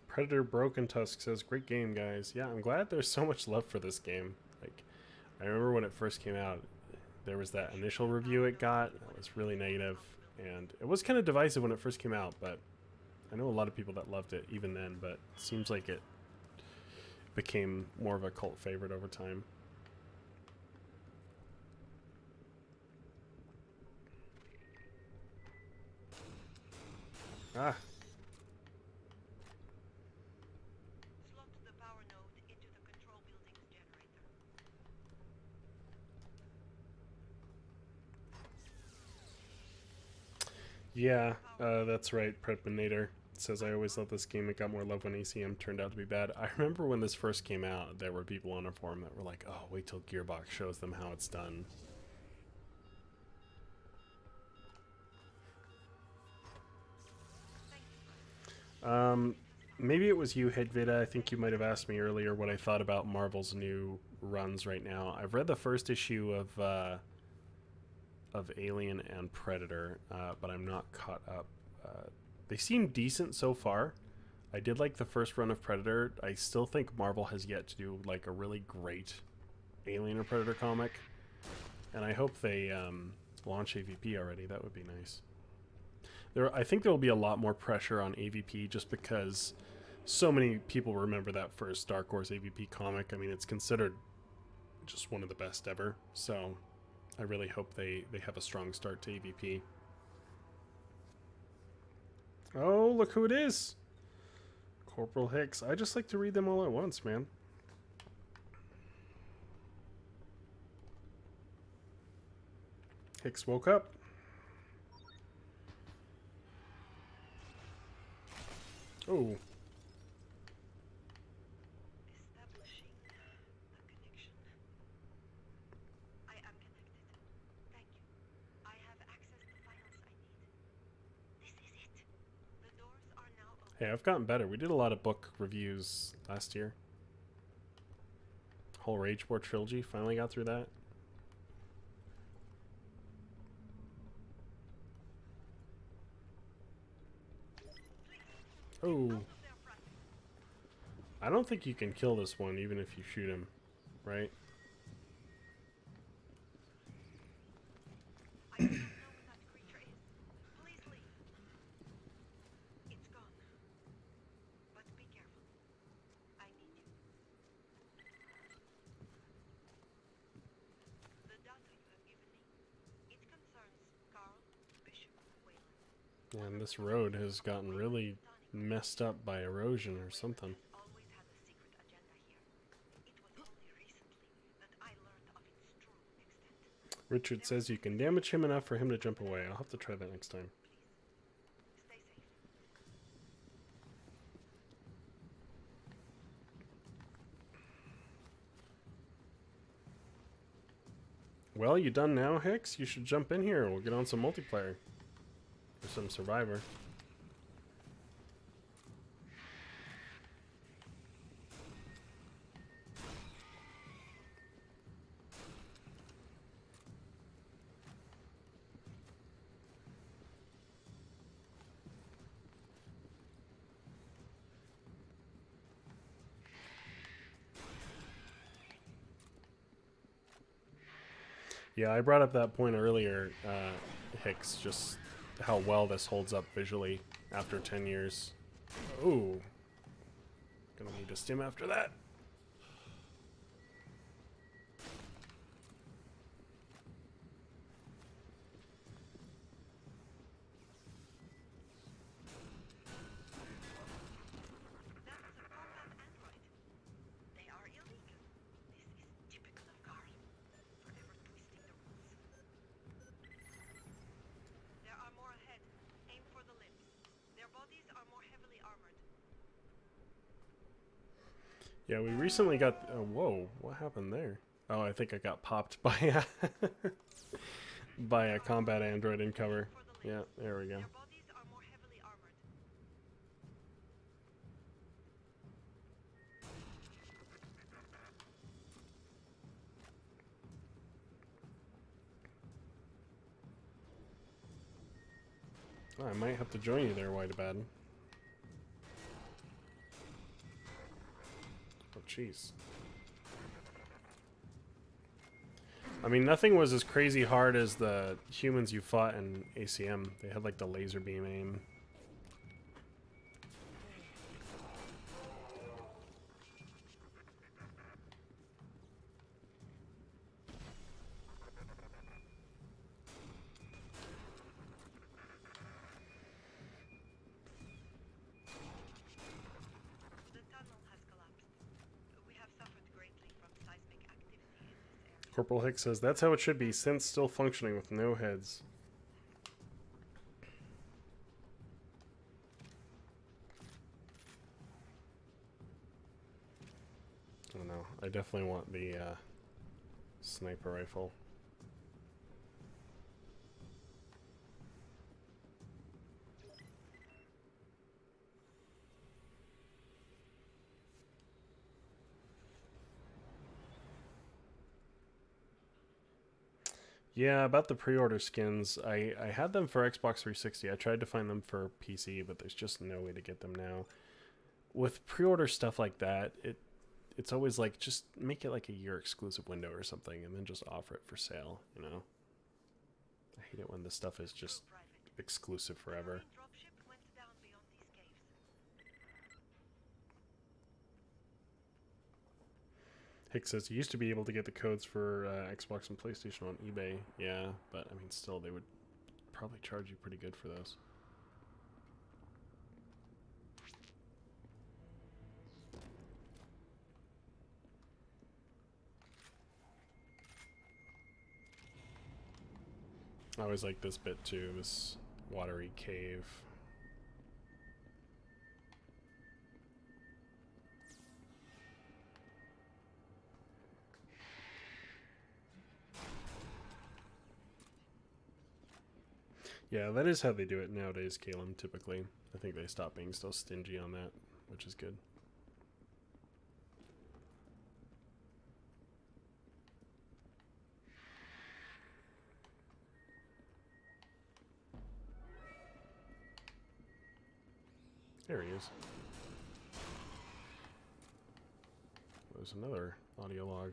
Predator Broken Tusk says, great game, guys. Yeah, I'm glad there's so much love for this game. Like, I remember when it first came out, there was that initial review it got that was really negative, and it was kind of divisive when it first came out, but I know a lot of people that loved it even then, but it seems like it became more of a cult favorite over time. Ah, Slot the power node into the control building's generator. yeah, that's right. Prepminator says, I always loved this game. It got more love when ACM turned out to be bad. I remember when this first came out, there were people on a forum that were like, oh, wait till Gearbox shows them how it's done. Maybe it was you, Hedvida. I think you might have asked me earlier what I thought about Marvel's new runs right now. I've read the first issue of Alien and Predator, but I'm not caught up. They seem decent so far. I did like the first run of Predator. I still think Marvel has yet to do like a really great Alien or Predator comic, and I hope they launch AVP already. That would be nice. I think there will be a lot more pressure on AVP just because so many people remember that first Dark Horse AVP comic. I mean, it's considered just one of the best ever. So I really hope they have a strong start to AVP. Oh, look who it is. Corporal Hicks. I just like to read them all at once, man. Hicks woke up. Oh. Establishing the connection. I am connected. Thank you. I have access to files I need. This is it. The doors are now open. Hey, I've gotten better. We did a lot of book reviews last year. Whole Rage War trilogy. Finally got through that. Oh. I don't think you can kill this one even if you shoot him, right? I don't know what that creature is. Please leave. It's gone. But be careful. I need you. The data you have given me, it concerns Carl Bishop Wayland. And this road has gotten really messed up by erosion or something. Always had a secret agenda here. It was only recently that I learned of its true extent. Richard says you can damage him enough for him to jump away. I'll have to try that next time. Stay safe. Well, you done now, Hicks? You should jump in here. We'll get on some multiplayer. Or some Survivor. Yeah, I brought up that point earlier, Hicks, just how well this holds up visually after 10 years. Ooh. Gonna need to stim after that. That's a combat android. They are illegal. This is typical of Carl. Forever twisting the rules. There are more ahead. Aim for the limbs. Their bodies are more heavily armored. Yeah, we recently got... whoa, what happened there? Oh, I think I got popped by a, by a combat android in cover. Yeah, there we go. Their bodies are more heavily armored. Oh, I might have to join you there, Whiteabad. Oh, jeez. I mean, nothing was as crazy hard as the humans you fought in ACM. They had, like, the laser beam aim. Corporal Hicks says, that's how it should be, synths still functioning with no heads. I don't know. I definitely want the sniper rifle. Yeah, about the pre-order skins, I had them for Xbox 360. I tried to find them for PC, but there's just no way to get them now. With pre-order stuff like that, it's always like, just make it like a year exclusive window or something, and then just offer it for sale, you know? I hate it when this stuff is just exclusive forever. Dropship went down beyond these caves. Hicks says, you used to be able to get the codes for Xbox and PlayStation on eBay. Yeah, but I mean, still, they would probably charge you pretty good for those. I always like this bit too, this watery cave. Yeah, that is how they do it nowadays, Caleb, typically. I think they stop being so stingy on that, which is good. There he is. There's another audio log.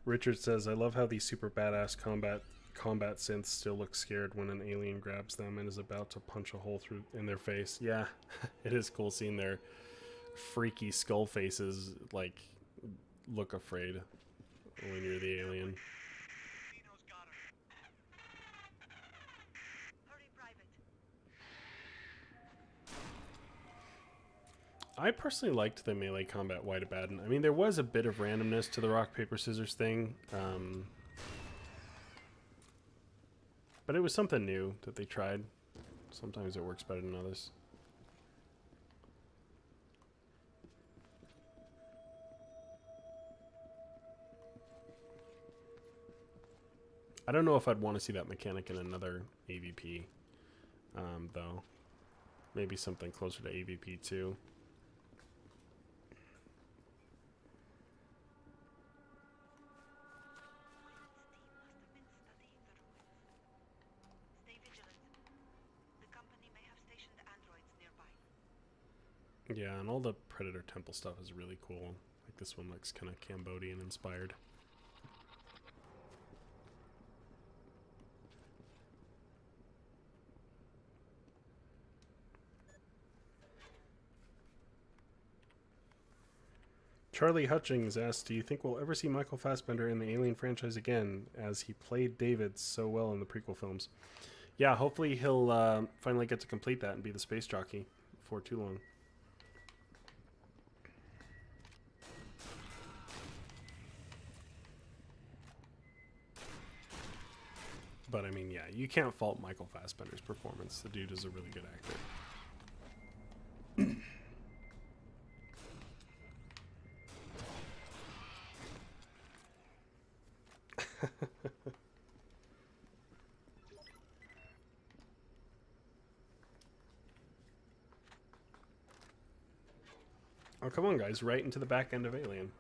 Richard says, I love how these super badass combat synths still look scared when an alien grabs them and is about to punch a hole through in their face. Yeah, it is cool seeing their freaky skull faces like look afraid when you're the alien. Dino's got her. Hurry, Private. I personally liked the melee combat White Abaddon. I mean, there was a bit of randomness to the rock, paper, scissors thing. But it was something new that they tried. Sometimes it works better than others. I don't know if I'd want to see that mechanic in another AVP, though. Maybe something closer to AVP 2. Stay vigilant. The company may have stationed androids nearby. Yeah, and all the Predator Temple stuff is really cool. Like this one looks kind of Cambodian inspired. Charlie Hutchings asks, do you think we'll ever see Michael Fassbender in the Alien franchise again, as he played David so well in the prequel films? Yeah, hopefully he'll finally get to complete that and be the space jockey before too long. But I mean, yeah, you can't fault Michael Fassbender's performance. The dude is a really good actor. Oh, come on, guys. Right into the back end of Alien.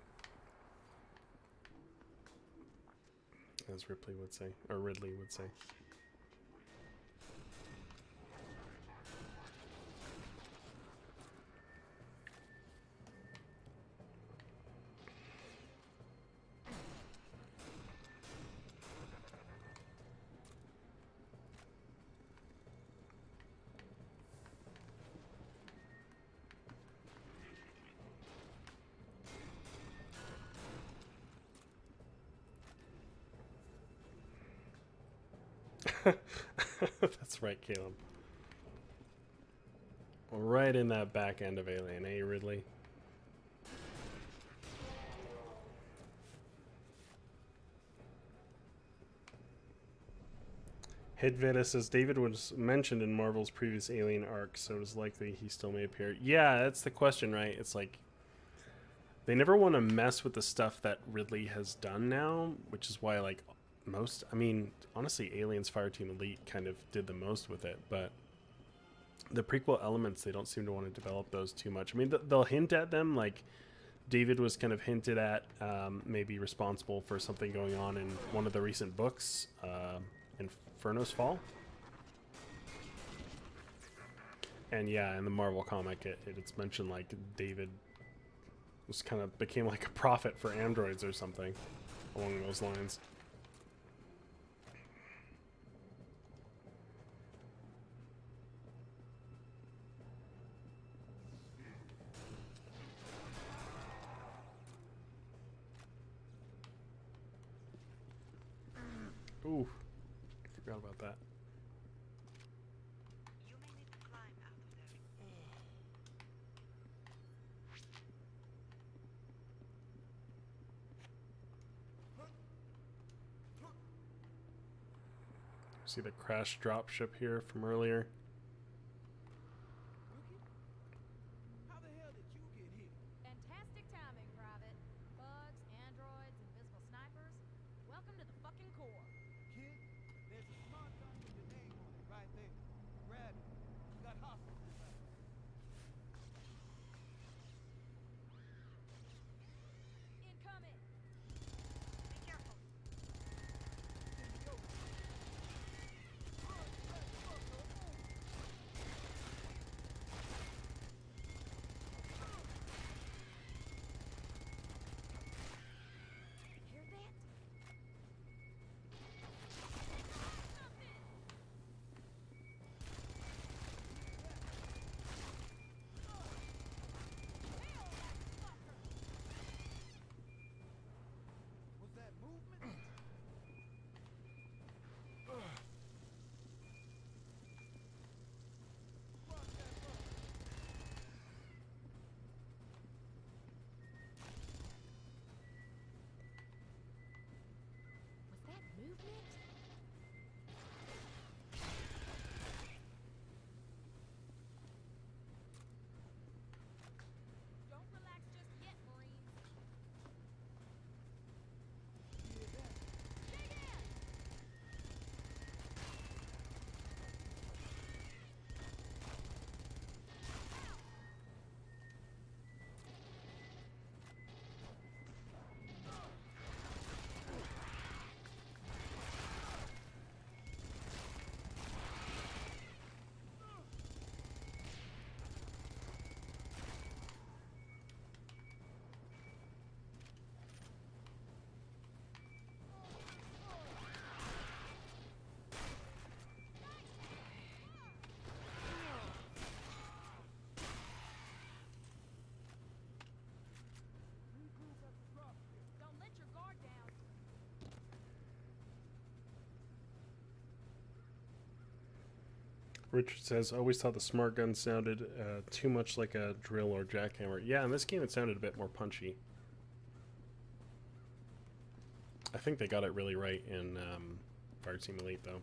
As Ripley would say. Or Ridley would say. That's right, Caleb. Right in that back end of Alien, eh, Ridley? Hidvita says David was mentioned in Marvel's previous Alien arc, so it is likely he still may appear. Yeah, that's the question, right? It's like they never want to mess with the stuff that Ridley has done now, which is why, like, most, I mean, honestly, Aliens Fireteam Elite kind of did the most with it, but the prequel elements, they don't seem to want to develop those too much. I mean, they'll hint at them, like David was kind of hinted at, maybe responsible for something going on in one of the recent books, Inferno's Fall. And yeah, in the Marvel comic, it's mentioned like David was kind of became like a prophet for androids or something along those lines. Ooh, forgot about that. You may need to climb out of there. See the crash dropship here from earlier. How the hell did you get here? Fantastic timing, Private. Bugs, androids, invisible snipers. Welcome to the fucking core. Kid, there's a smart gun with your name on it right there. Grab it. We got hostiles inside. Incoming. Be careful. Send me over. Hear that? Was that movement? Fuck that bug. Was that movement? Don't relax just yet, Marines. Hear that? Dig in! Don't let your guard down. Richard says, always thought the smart gun sounded too much like a drill or jackhammer. Yeah, in this game it sounded a bit more punchy. I think they got it really right in Fireteam Elite, though.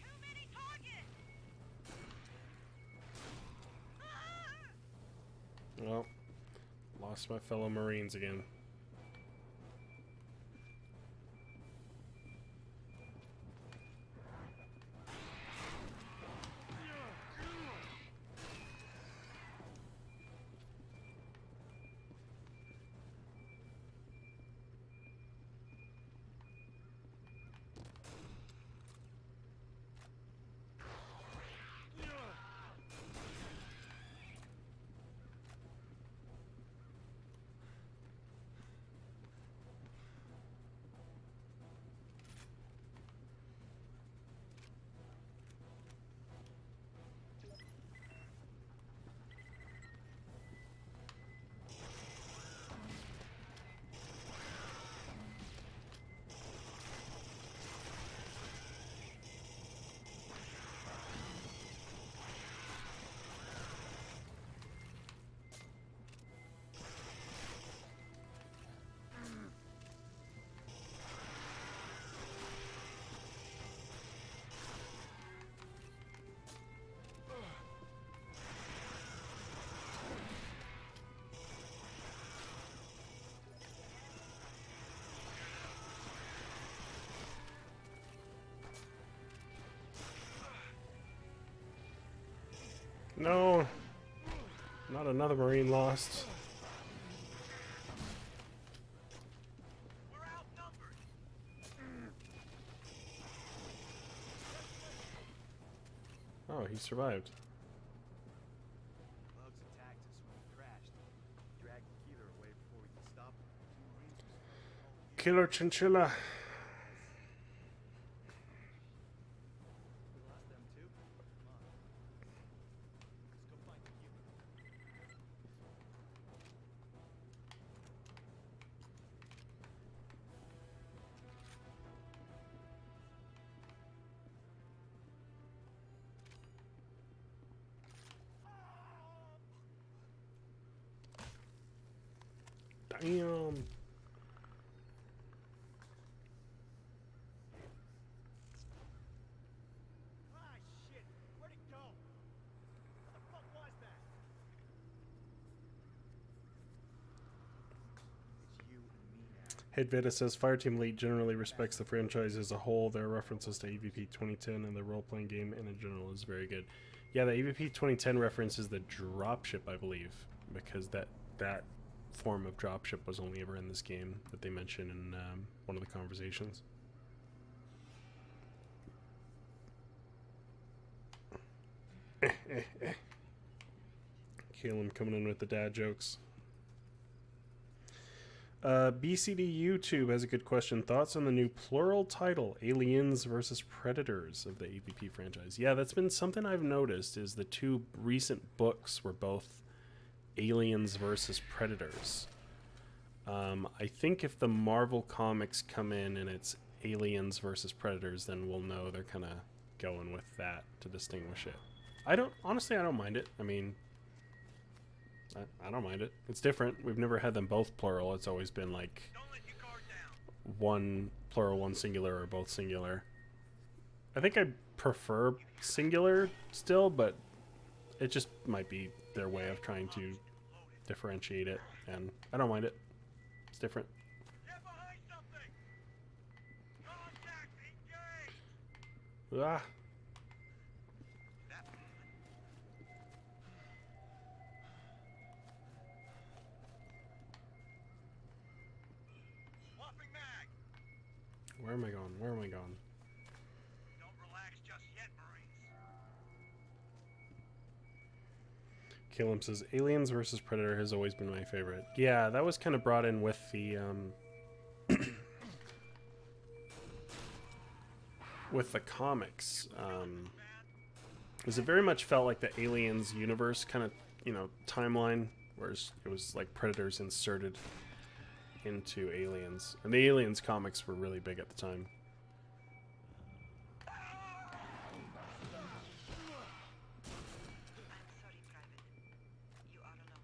Too many targets! Well, lost my fellow Marines again. No. Not another Marine lost. We're outnumbered. Oh, he survived. Bugs attacked us when we crashed. Dragged the killer away before we could stop him. Killer Chinchilla. We lost them too? Come on. Let's go find the killer. Damn. Ah, shit! Where'd it go? What the fuck was that? It's you and me now. Hedveda says Fireteam Elite generally respects the franchise as a whole. Their references to AVP 2010 and the role-playing game in general is very good. Yeah, the AVP 2010 reference is the dropship, I believe, because that form of dropship was only ever in this game that they mention in one of the conversations. Caleb coming in with the dad jokes. BCD YouTube has a good question. Thoughts on the new plural title, Aliens versus Predators of the AVP franchise? Yeah, that's been something I've noticed, is the two recent books were both Aliens versus Predators. I think if the Marvel comics come in and it's Aliens versus Predators, then we'll know they're kind of going with that to distinguish it. I don't mind it. I mean, I don't mind it. It's different. We've never had them both plural. It's always been like Don't let your guard down. one plural, one singular, or both singular. I think I prefer singular still, but it just might be their way of trying to differentiate it, and I don't mind it. It's different. Get behind something. Contact engaged. Ah, That swapping mag. where am I going? Where am I going? Don't relax just yet, Marines. Caleb says Aliens versus Predator has always been my favorite. Yeah, that was kind of brought in with the with the comics. Because it very much felt like the Aliens universe kind of, timeline, whereas it was like Predators inserted into Aliens. And the Aliens comics were really big at the time. I'm sorry, Private. You are alone.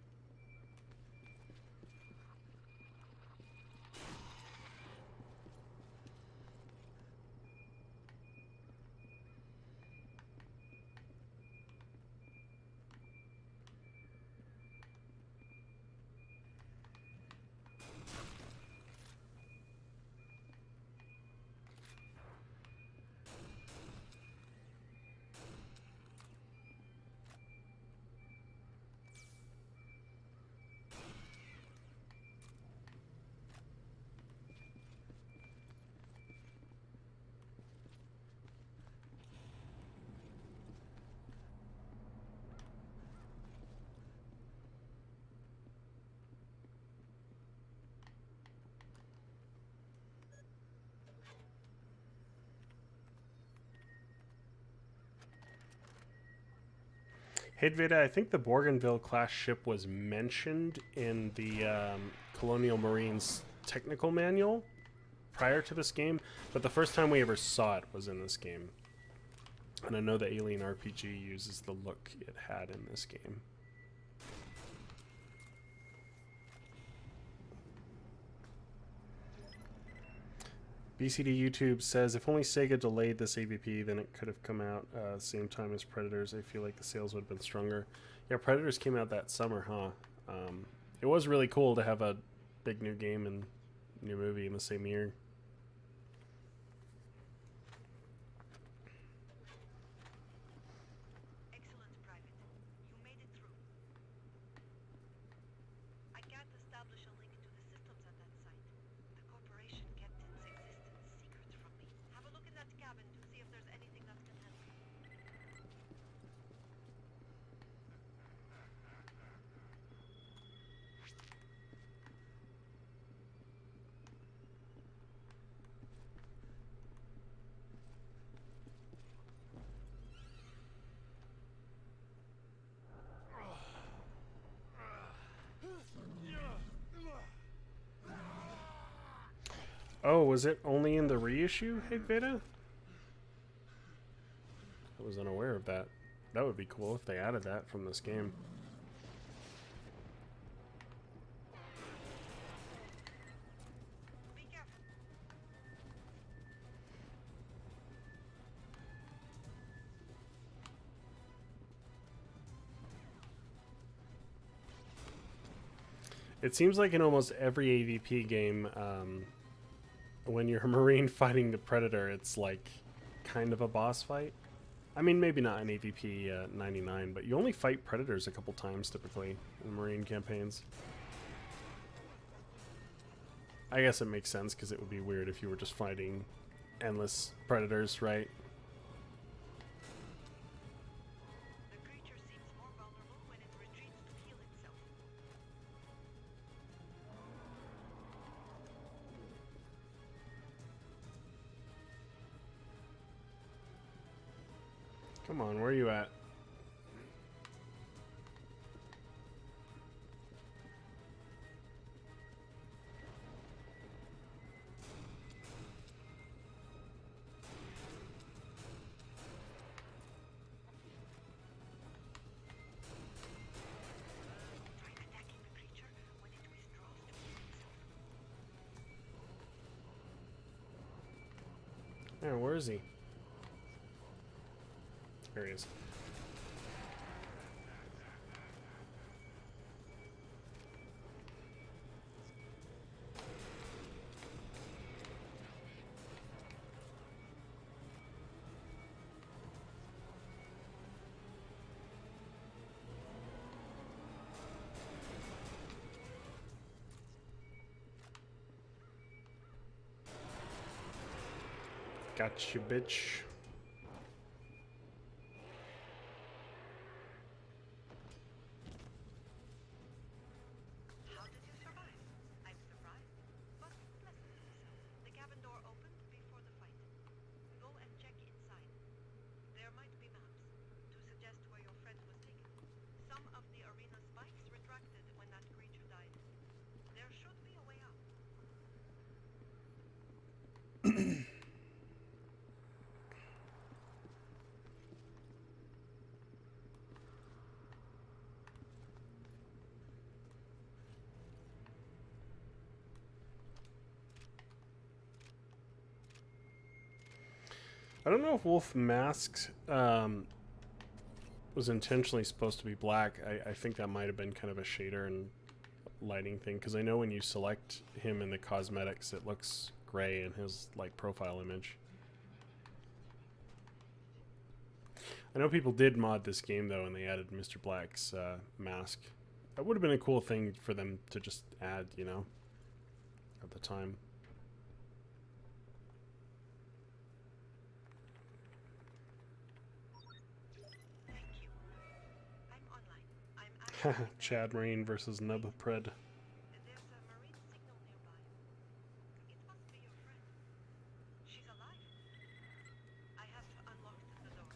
Hedvida, I think the Bougainville class ship was mentioned in the Colonial Marines technical manual prior to this game, but the first time we ever saw it was in this game. And I know the Alien RPG uses the look it had in this game. BCD YouTube says, if only Sega delayed this AVP, then it could have come out same time as Predators. I feel like the sales would have been stronger. Yeah, Predators came out that summer, huh? It was really cool to have a big new game and new movie in the same year. Excellent, Private. You Oh, was it only in the reissue, Hey Beta? I was unaware of that. That would be cool if they added that from this game. Be careful. It seems like in almost every AVP game, when you're a Marine fighting the Predator, it's like kind of a boss fight. I mean, maybe not in AVP 99, but you only fight Predators a couple times typically in Marine campaigns. I guess it makes sense because it would be weird if you were just fighting endless Predators, right? The creature seems more vulnerable when it retreats to heal itself. Come on, where are you at? Try attacking the creature when it withdraws to heal itself. Yeah, where is he? There he is. Gotcha, bitch. How did you survive? I'm surprised, but pleasantly so. The cabin door opened before the fight. Go and check inside. There might be maps to suggest where your friend was taken. Some of the arena spikes retracted when that creature died. There should be a way out. I don't know if Wolf Mask was intentionally supposed to be black. I think that might have been kind of a shader and lighting thing, because I know when you select him in the cosmetics, it looks gray in his like profile image. I know people did mod this game though, and they added Mr. Black's mask. That would have been a cool thing for them to just add, you know, at the time. Thank you. I'm online. I'm actually Chad Marine versus Nub Pred. There's a marine signal nearby. It must be your friend. She's alive. I have unlocked the door.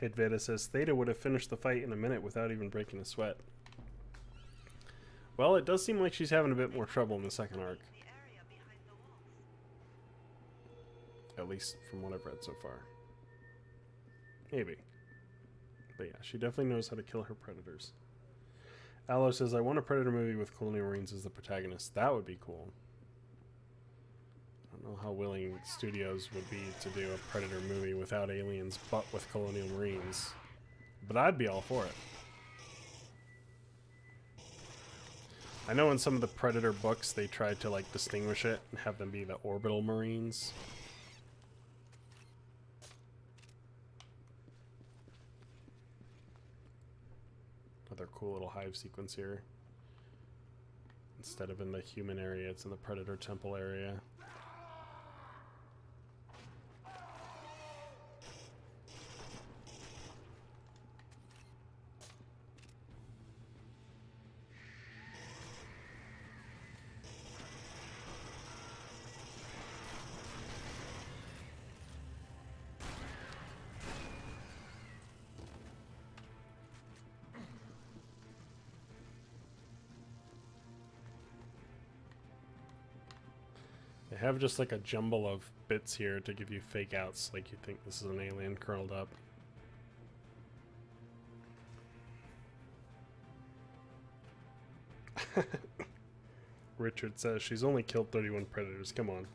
Hedveda says Theta would have finished the fight in a minute without even breaking a sweat. Well, it does seem like she's having a bit more trouble in the second arc. The area behind the walls. At least from what I've read so far. Maybe. But yeah, she definitely knows how to kill her predators. Aloe says, I want a Predator movie with Colonial Marines as the protagonist. That would be cool. I don't know how willing studios would be to do a Predator movie without aliens, but with Colonial Marines. But I'd be all for it. I know in some of the Predator books they tried to like distinguish it and have them be the orbital Marines. Another cool little hive sequence here. Instead of in the human area, it's in the Predator temple area. They have just like a jumble of bits here to give you fake outs, like you think this is an alien curled up. Richard says she's only killed 31 predators. Come on.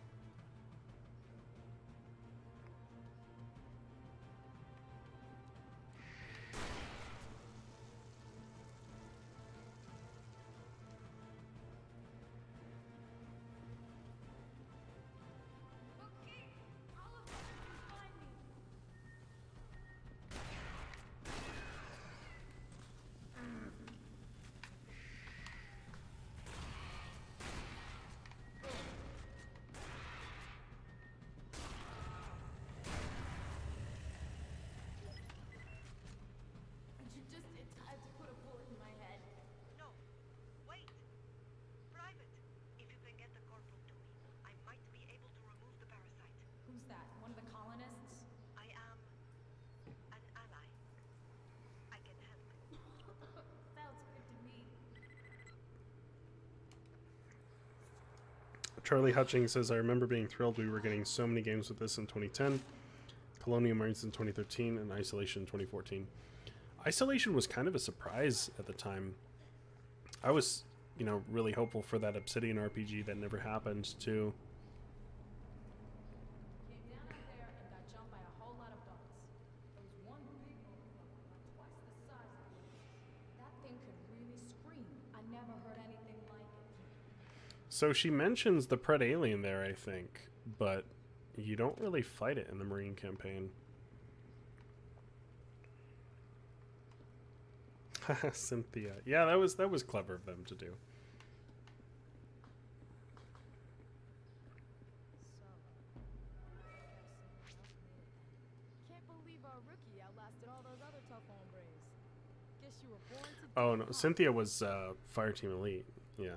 You just in time to put a bullet in my head. No. Wait. Private, if you can get the corporal to me, I might be able to remove the parasite. Who's that? One of the colonists? I am an ally. I can help. Sounds good to me. Charlie Hutchings says, I remember being thrilled we were getting so many games with this in 2010, Colonial Marines in 2013, and Isolation in 2014. Isolation was kind of a surprise at the time. I was, you know, really hopeful for that Obsidian RPG that never happened, too. Came down out there and got jumped by a whole lot of bugs. There was one big motherfucker, like twice the size of me. That thing could really scream. I never heard anything like it. So she mentions the Pred Alien there, I think, but you don't really fight it in the Marine campaign. Cynthia. Yeah, that was clever of them to do. Can't believe our rookie outlasted all those other tough hombres. Guess you were born to Oh, do no, it, huh? Cynthia was Fireteam Elite. Yeah.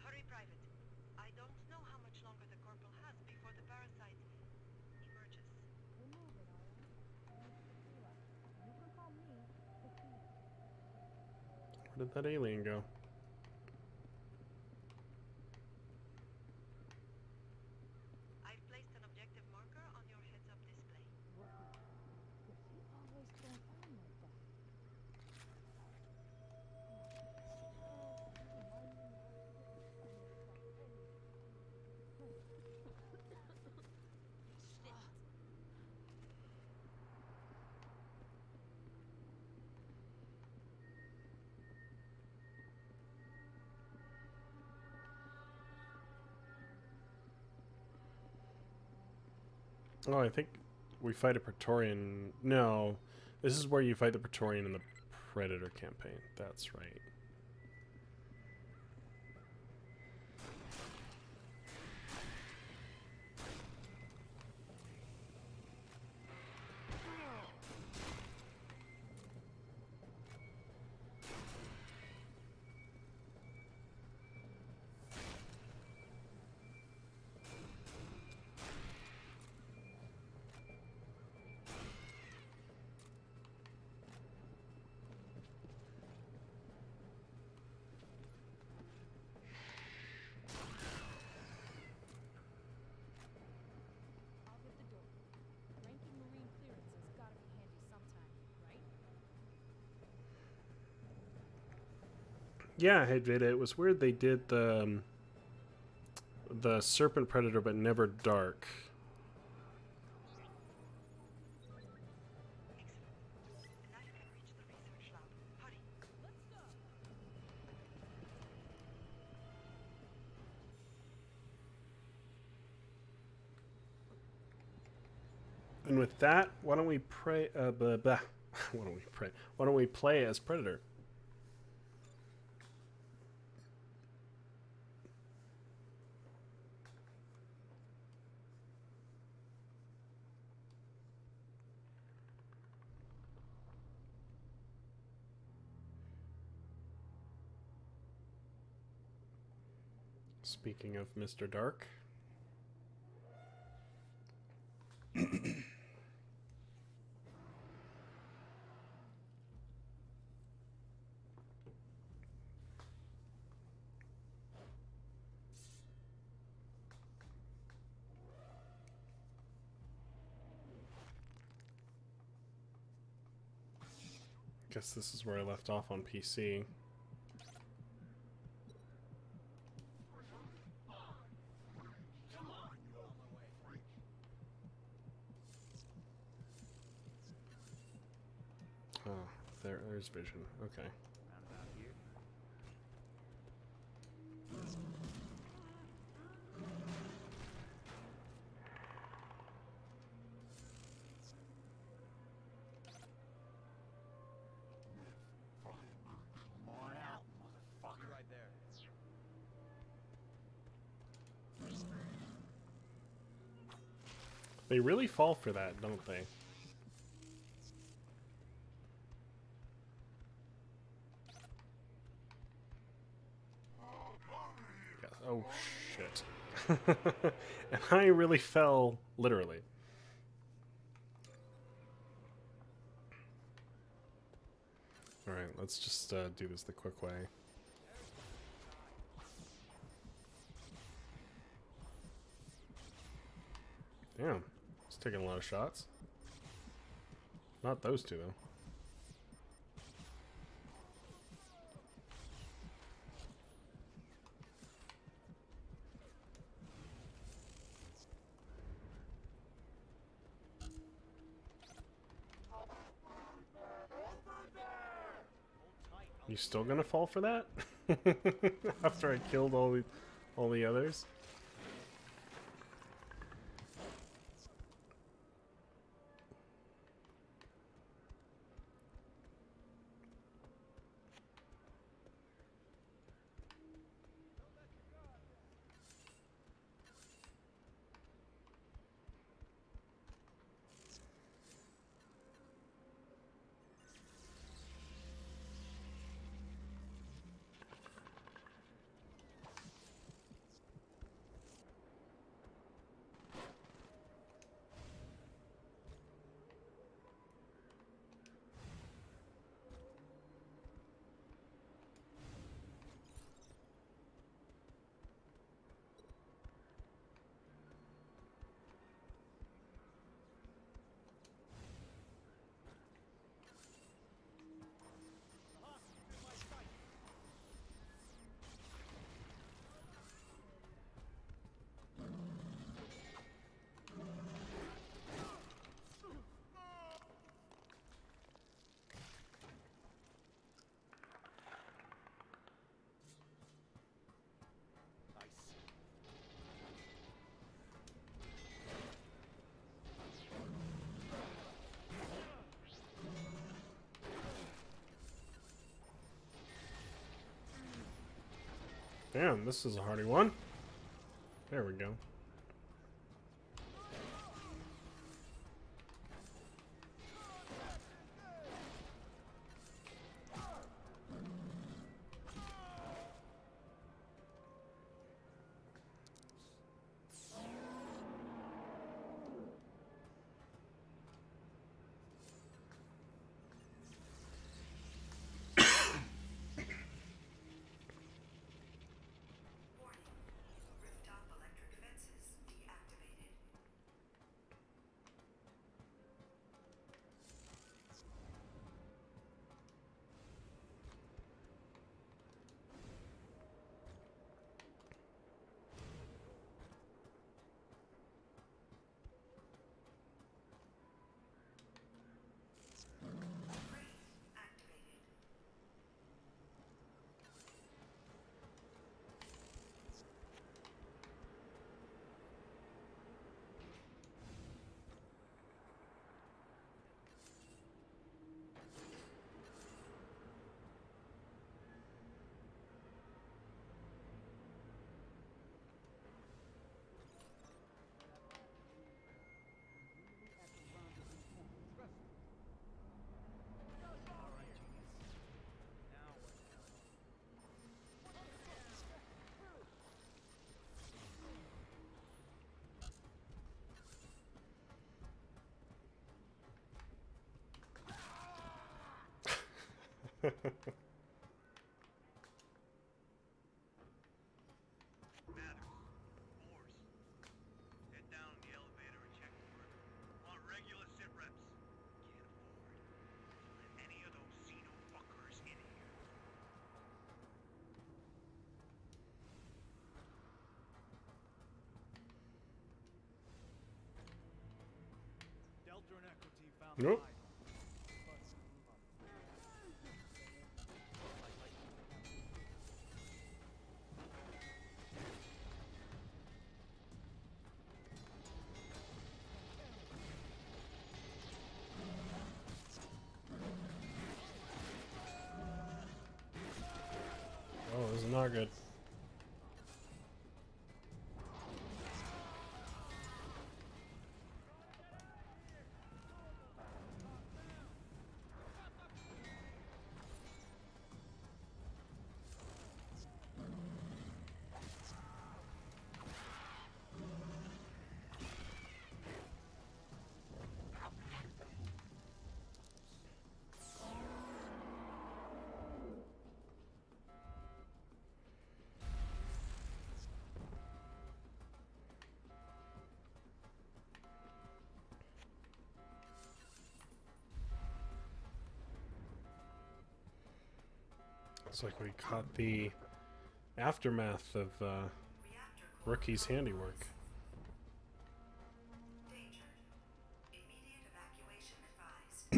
Hurry, Private. I don't know how much longer the corporal has before the parasite emerges. We'll move it, alright? Tequila. You can call me Tequila. Where did that alien go? I've placed an objective marker on your heads-up display. If you always don't aim like that. Oh, I think we fight a Praetorian. No, this is where you fight the Praetorian in the Predator campaign. That's right. I'll get the door. Ranking Marine clearance has gotta be handy sometime, right? Yeah, hey Jada, it was weird they did the Serpent Predator, but never Dark. Excellent. Now you can reach the research lab. Hurry. Let's go! And with that, why don't we pray? Blah, blah. Why don't we pray? Why don't we play as Predator? Speaking of Mr. Dark. Guess this is where I left off on PC. Oh, there's Vision. Okay. Right there. They really fall for that, don't they? Yes. Oh, shit. And I really fell, literally. Alright, let's just do this the quick way. Damn, it's taking a lot of shots. Not those two, though. You still gonna fall for that? After I killed all the others? Damn, this is a hardy one. There we go. Rooftop electric fences Morse. Head down in the elevator and check the room. Want regular sit reps. Can't afford to let any of those Xeno fuckers in here. Delta and Echo Team found Nope. the hideout. Let's move up. Oh, this is not good. Looks like we caught the aftermath of Rookie's handiwork. Danger. Immediate evacuation advised.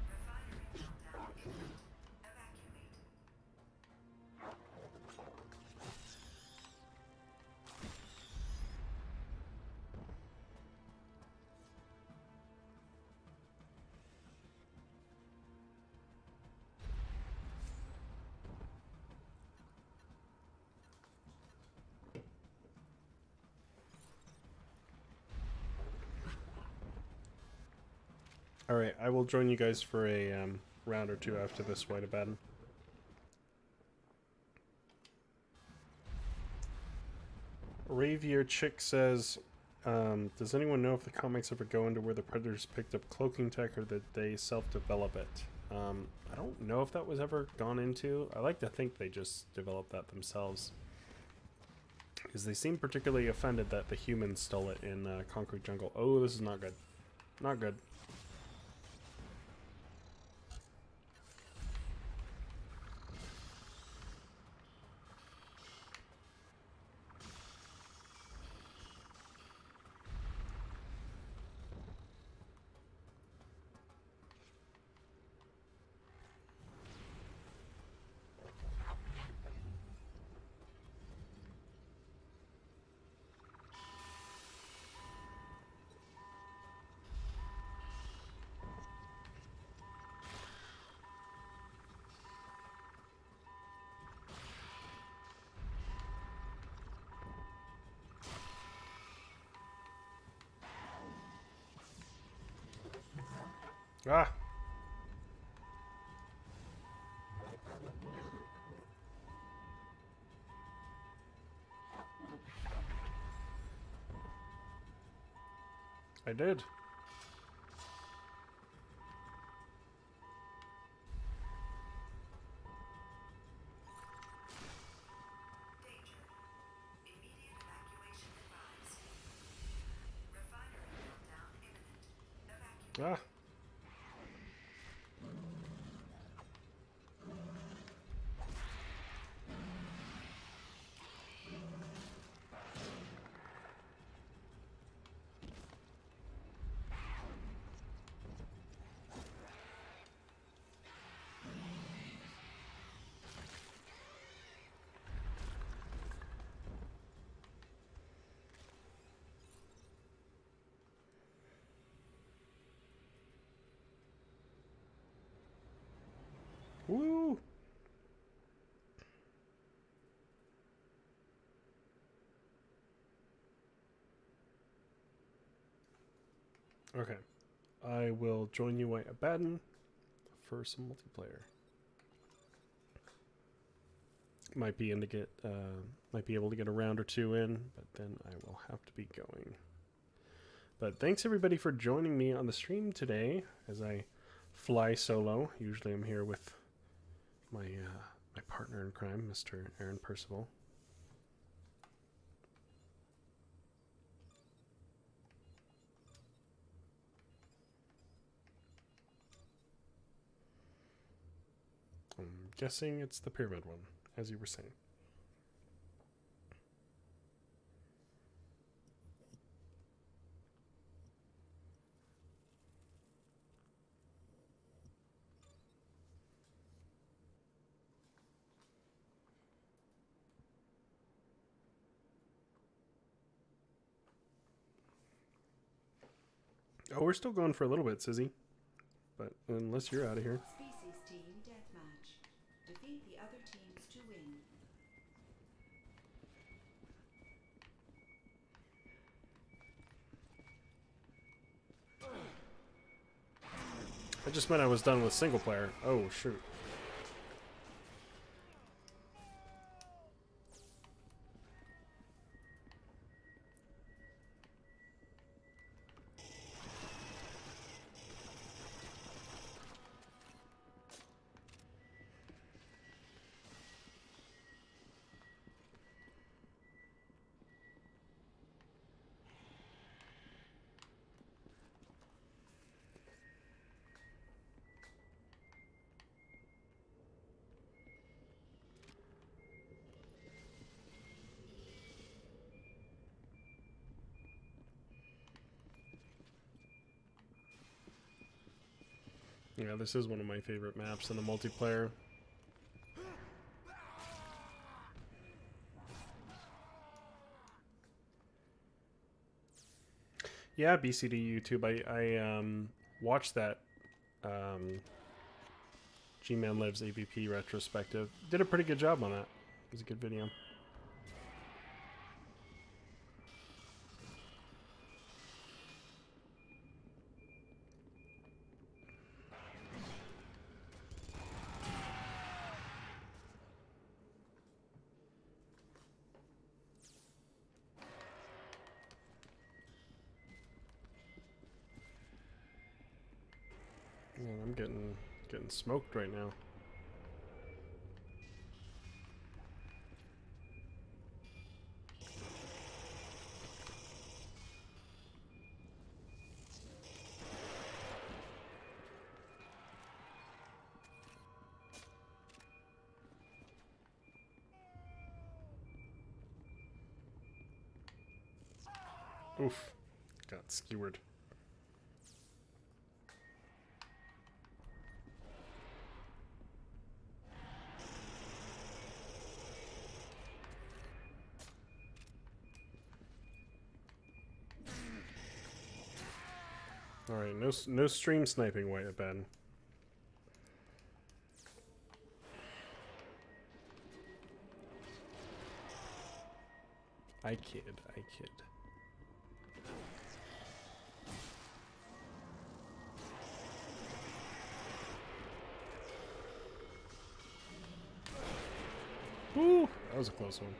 Refinery meltdown imminent. Evacuate. Alright, I will join you guys for a round or two after this White Abaddon. Ravier Chick says, does anyone know if the comics ever go into where the Predators picked up cloaking tech or that they self-develop it? I don't know if that was ever gone into. I like to think they just developed that themselves. Because they seem particularly offended that the humans stole it in Concrete Jungle. Oh, this is not good. Not good. Ah! I did. Danger. Immediate evacuation advised. Refinery meltdown imminent. Evacuate. Ah! Woo! Okay. I will join you, White Abaddon, for some multiplayer. Might be able to get a round or two in, but then I will have to be going. But thanks everybody for joining me on the stream today as I fly solo. Usually I'm here with my my partner in crime, Mr. Aaron Percival. I'm guessing it's the pyramid one, as you were saying. Oh, we're still going for a little bit, Sizzy. But unless you're out of here. Species team deathmatch. Defeat the other teams to win. I just meant I was done with single player. Oh, shoot. Yeah, this is one of my favorite maps in the multiplayer. Yeah, BCD YouTube. I watched that G-Man Lives AVP retrospective. Did a pretty good job on that. It was a good video. Man, I'm getting smoked right now. Oof. Got skewered. All right, no stream sniping White at Ben. I kid. Woo! That was a close one.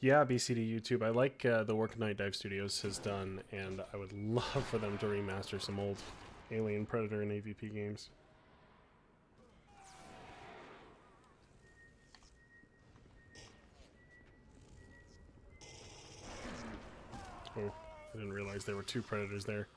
Yeah, BCD YouTube. I like the work Night Dive Studios has done, and I would love for them to remaster some old Alien, Predator, and AVP games. Oh, I didn't realize there were two Predators there.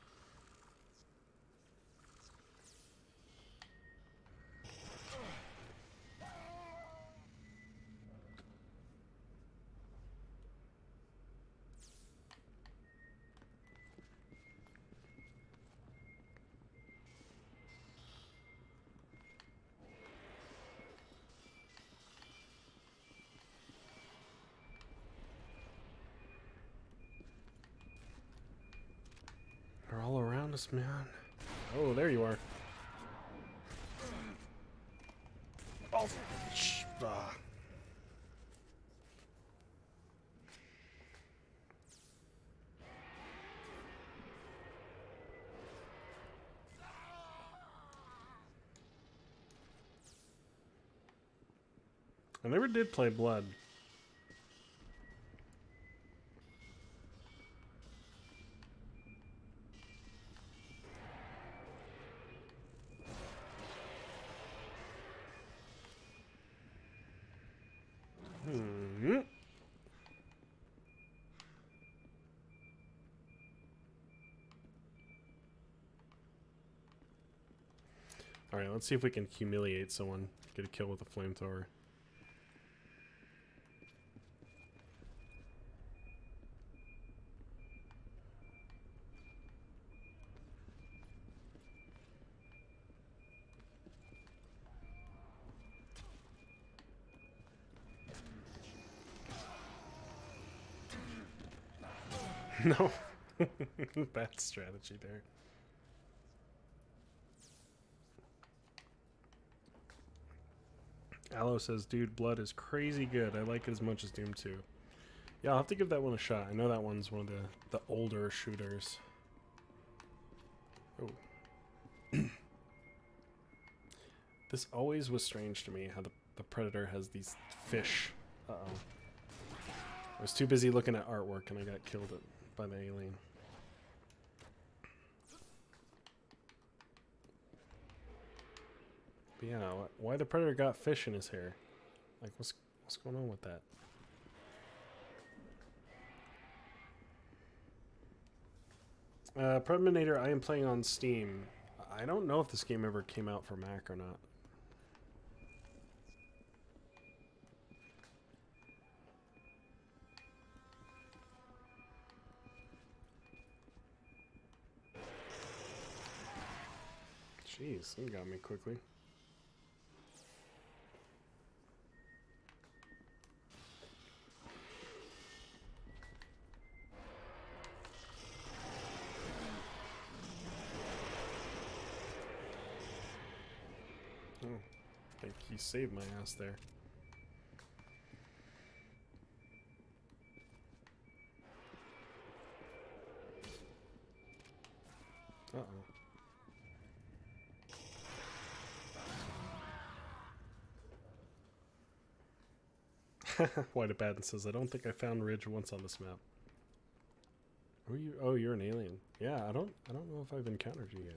They're all around us, man. Oh, there you are. Oh, I never did play Blood. Alright, let's see if we can humiliate someone. Get a kill with a flamethrower. No. Bad strategy there. Aloe says, dude, Blood is crazy good. I like it as much as Doom 2. Yeah, I'll have to give that one a shot. I know that one's one of the older shooters. Oh. This always was strange to me, how the Predator has these fish. Uh-oh. I was too busy looking at artwork and I got killed by the alien. But yeah, why the Predator got fish in his hair? Like, what's going on with that? Preminator, I am playing on Steam. I don't know if this game ever came out for Mac or not. Jeez, you got me quickly. Oh, I think he saved my ass there. Uh-oh. White Abaddon says, I don't think I found Ridge once on this map. Who are you? Oh, you're an alien. Yeah, I don't know if I've encountered you yet.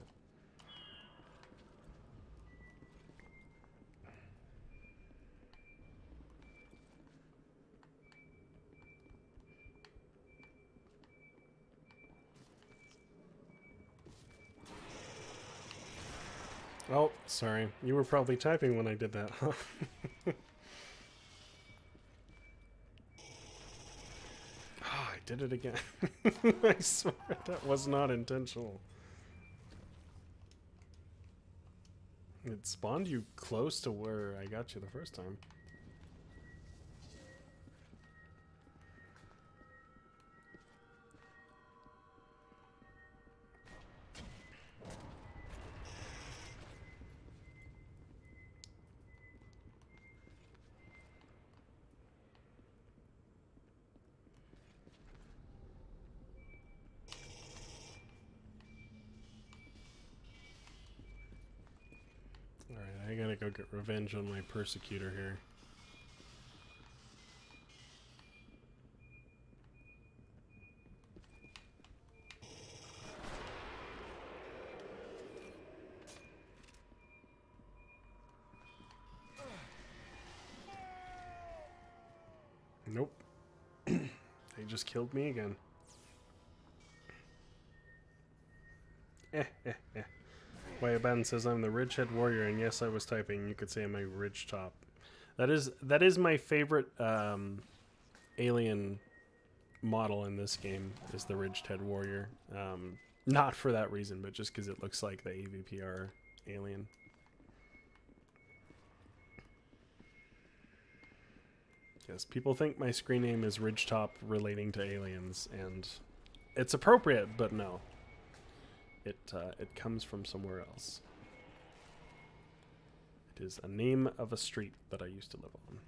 Oh, sorry. You were probably typing when I did that, huh? Oh, I did it again. I swear that was not intentional. It spawned you close to where I got you the first time. Alright, I gotta go get revenge on my persecutor here. Nope. They just killed me again. White Abaddon says I'm the Ridgehead Warrior, and yes, I was typing. You could say I'm a Ridge Top. That is my favorite alien model in this game. Is the Ridgehead Warrior. Not for that reason, but just because it looks like the AVPR alien. Yes, people think my screen name is Ridgetop relating to aliens, and it's appropriate, but no. It comes from somewhere else. It is a name of a street that I used to live on.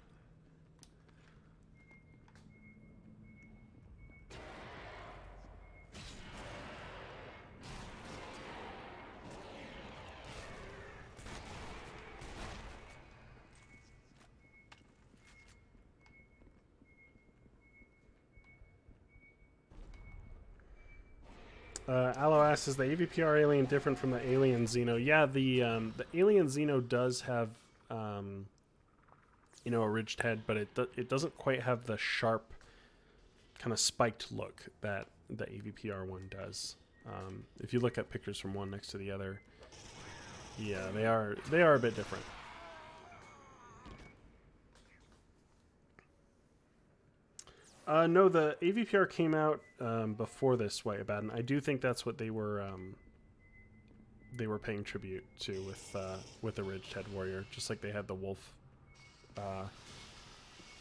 Aloe asks, is the AVPR alien different from the alien Xeno? Yeah, the alien Xeno does have, you know, a ridged head, but it doesn't quite have the sharp, kind of spiked look that the AVPR one does. If you look at pictures from one next to the other, Yeah, they are. They are a bit different. No, the AVPR came out before this Way Bad, and I do think that's what they were paying tribute to with the Ridged Head Warrior, just like they had the Wolf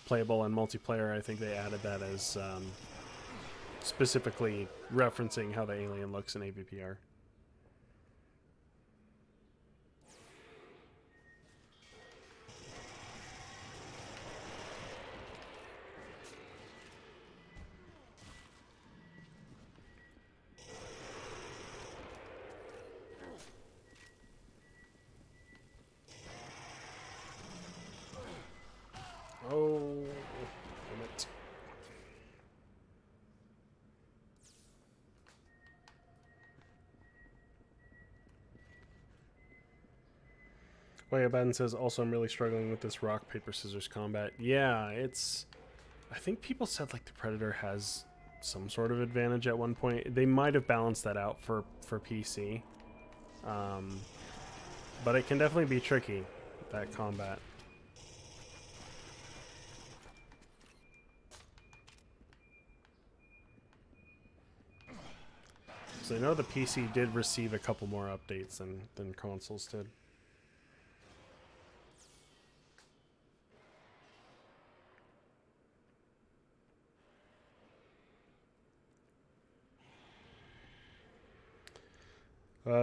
playable and multiplayer. I think they added that as specifically referencing how the alien looks in AVPR. Oh, damn it. Wayaban says, also, I'm really struggling with this rock, paper, scissors combat. Yeah, it's... I think people said, like, the Predator has some sort of advantage at one point. They might have balanced that out for PC. But it can definitely be tricky, that combat. So I know the PC did receive a couple more updates than consoles did.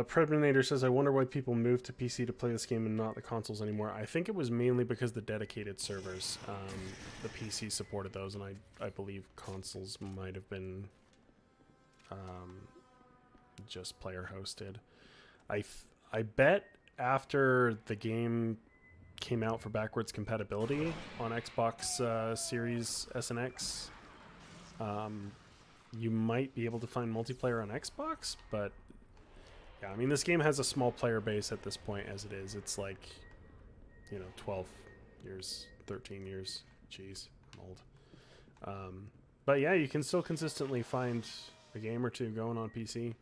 Predator says, I wonder why people moved to PC to play this game and not the consoles anymore. I think it was mainly because the dedicated servers. The PC supported those, and I believe consoles might have been just player hosted. I bet after the game came out for backwards compatibility on Xbox Series S and X, you might be able to find multiplayer on Xbox, but yeah, I mean, this game has a small player base at this point as it is. It's like, 12 years, 13 years. Jeez, I'm old. But yeah, you can still consistently find a game or two going on PC.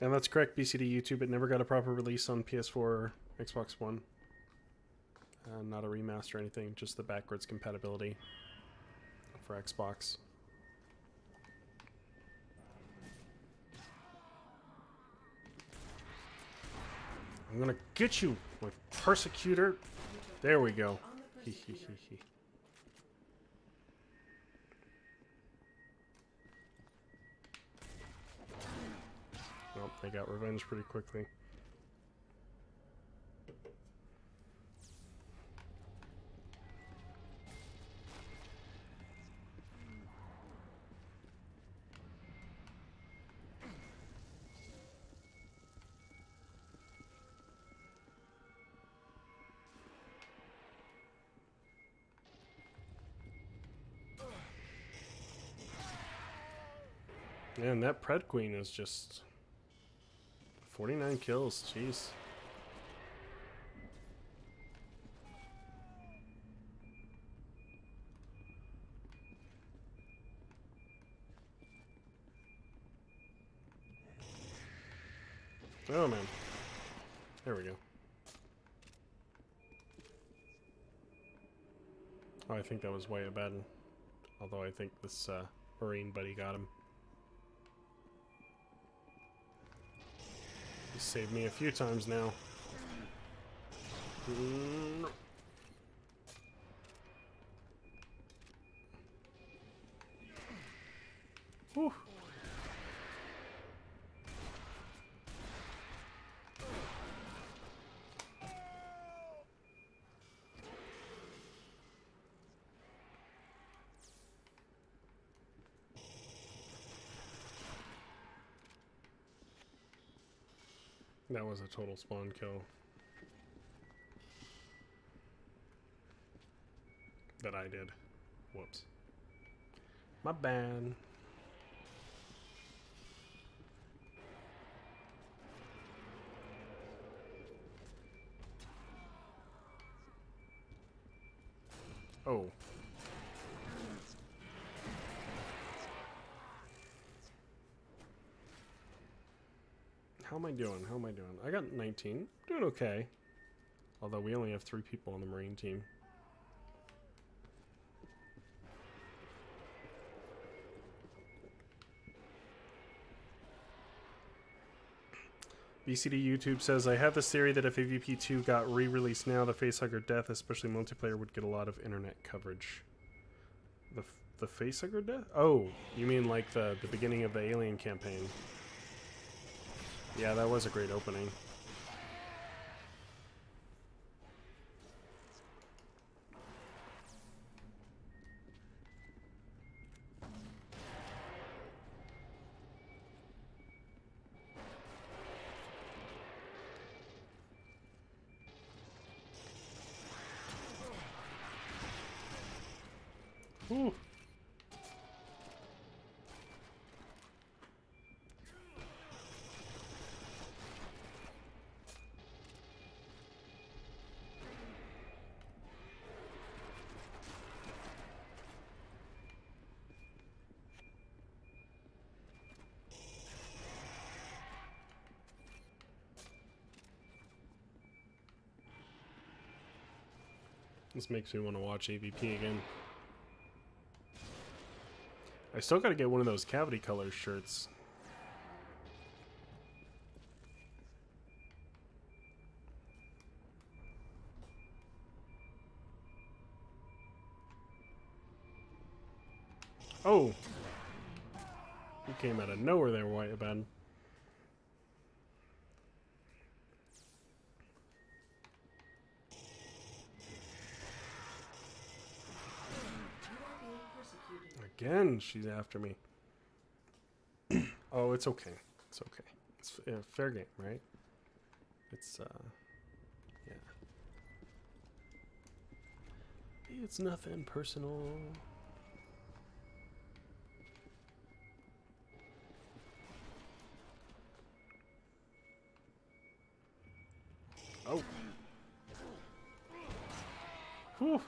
And that's correct, BCD YouTube. It never got a proper release on PS4 or Xbox One. Not a remaster or anything, just the backwards compatibility for Xbox. I'm gonna get you, my persecutor. There we go. He he he he. Well, they got revenge pretty quickly. Yeah, and that Pred Queen is just 49 kills. Jeez. Oh man. There we go. Oh, I think that was way bad. Although I think this Marine buddy got him. He saved me a few times now. Whew. That was a total spawn kill. That I did. Whoops. My bad. Oh. How am I doing? How am I doing? I got 19. Doing okay. Although we only have 3 people on the Marine team. BCD YouTube says, I have this theory that if AVP 2 got re-released now, the Facehugger Death, especially multiplayer, would get a lot of internet coverage. The Facehugger Death? Oh, you mean like the beginning of the Alien campaign. Yeah, that was a great opening. Ooh. This makes me want to watch AVP again. I still gotta get one of those Cavity Colors shirts. Oh! You came out of nowhere there, White Ben. Again, she's after me. Oh, it's okay. It's okay. It's fair game, right? It's, yeah. It's nothing personal. Oh. Whew.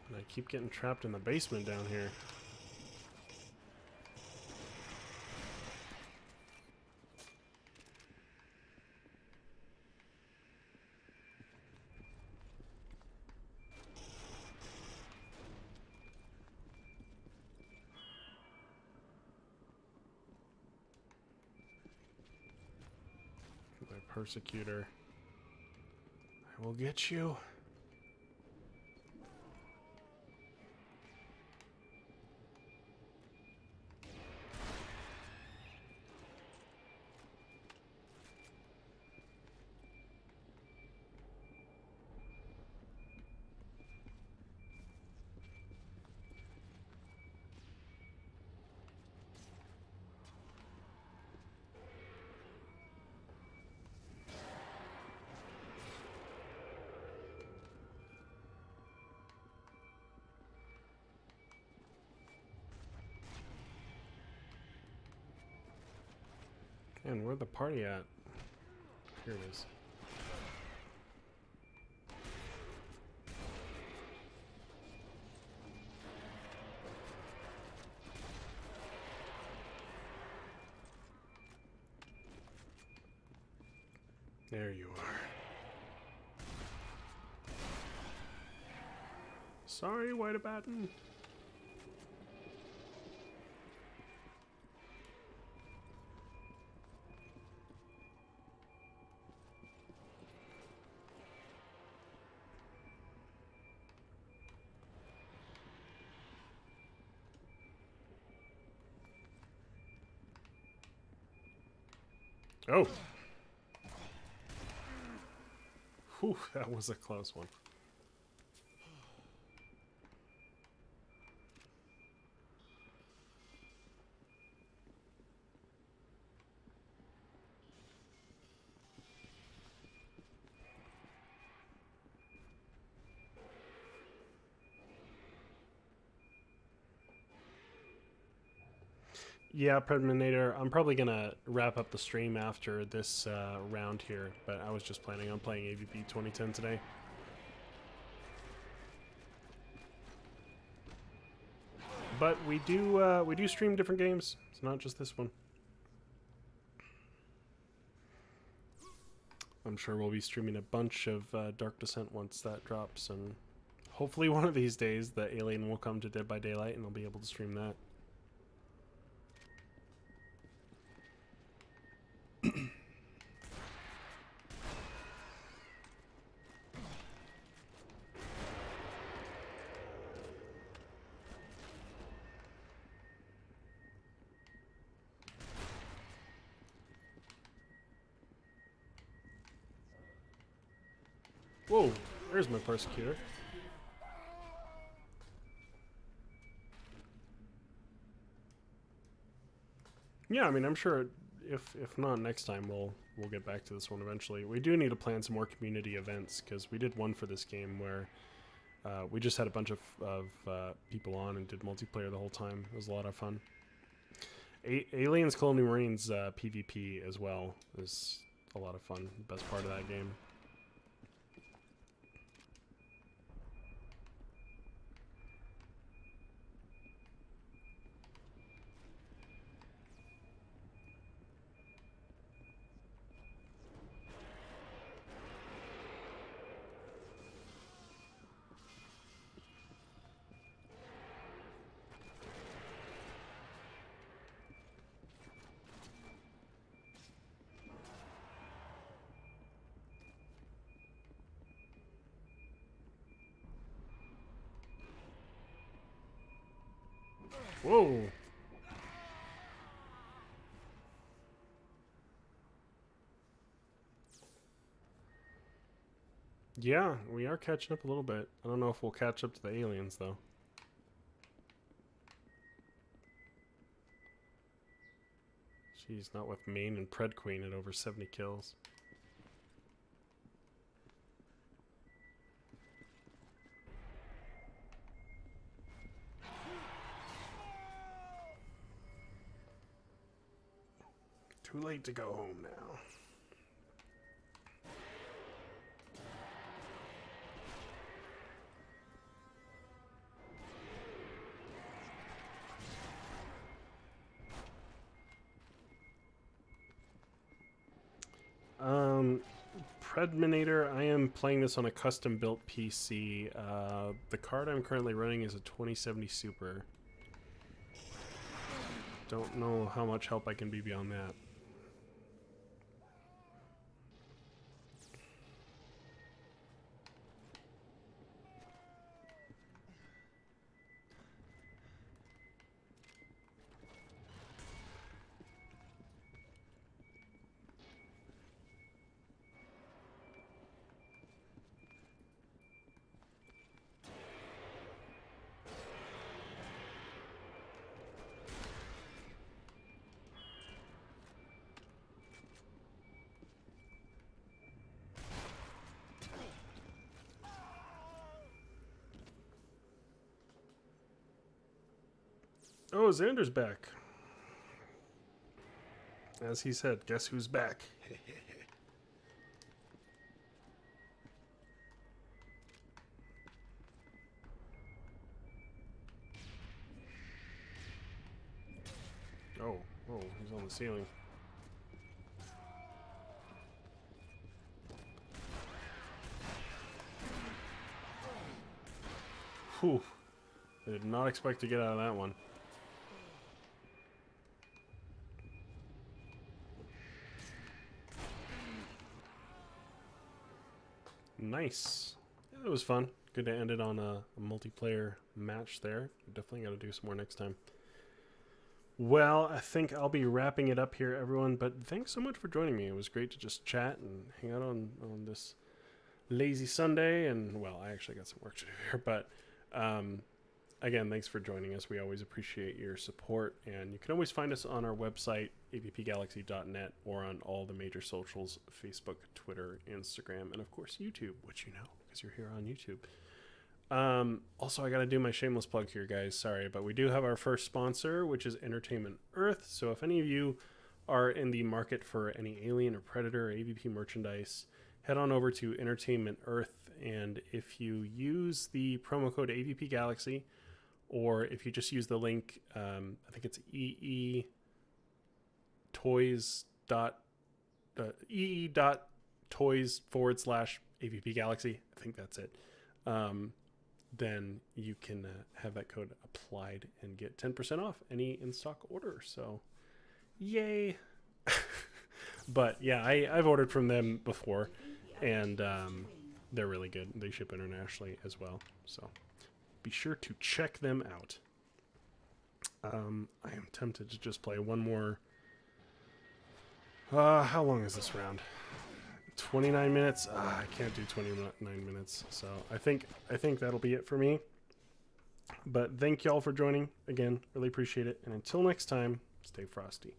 And I keep getting trapped in the basement down here. My persecutor. I will get you. Man, where'd the party at? Here it is. There you are. Sorry, White Abaddon. Oh. Whew, that was a close one. Yeah, Predminator. I'm probably gonna wrap up the stream after this round here, but I was just planning on playing AVP 2010 today. But we do stream different games. It's not just this one. I'm sure we'll be streaming a bunch of Dark Descent once that drops, and hopefully one of these days the Alien will come to Dead by Daylight and I'll be able to stream that. Whoa, there's my Persecutor. Yeah, I mean, I'm sure if not next time, we'll get back to this one eventually. We do need to plan some more community events, because we did one for this game where we just had a bunch of people on and did multiplayer the whole time. It was a lot of fun. Aliens Colonial Marines PvP as well is a lot of fun. The best part of that game. Whoa! Yeah, we are catching up a little bit. I don't know if we'll catch up to the aliens, though. She's not with Main and Pred Queen at over 70 kills. Too late to go home now. Predminator, I am playing this on a custom-built PC. The card I'm currently running is a 2070 Super. Don't know how much help I can be beyond that. Oh, Xander's back. As he said, guess who's back? Oh, he's on the ceiling. Whew. I did not expect to get out of that one. Nice. Yeah, it was fun. Good to end it on a multiplayer match there. Definitely got to do some more next time. Well, I think I'll be wrapping it up here, everyone. But thanks so much for joining me. It was great to just chat and hang out on this lazy Sunday. And, well, I actually got some work to do here. But, again, thanks for joining us. We always appreciate your support. And you can always find us on our website, avpgalaxy.net, or on all the major socials, Facebook, Twitter, Instagram, and, of course, YouTube, which you know, because you're here on YouTube. Also, I got to do my shameless plug here, guys. Sorry, but we do have our first sponsor, which is Entertainment Earth. So if any of you are in the market for any Alien or Predator or AVP merchandise, head on over to Entertainment Earth. And if you use the promo code AVP Galaxy, or if you just use the link, I think it's ee.toys/AVP Galaxy. I think that's it. Then you can have that code applied and get 10% off any in-stock order. So, yay! But yeah, I've ordered from them before, and they're really good. They ship internationally as well, so be sure to check them out. I am tempted to just play one more. How long is this round? 29 minutes. I can't do 29 minutes, so I think that'll be it for me. But thank y'all for joining again. Really appreciate it. And until next time, stay frosty.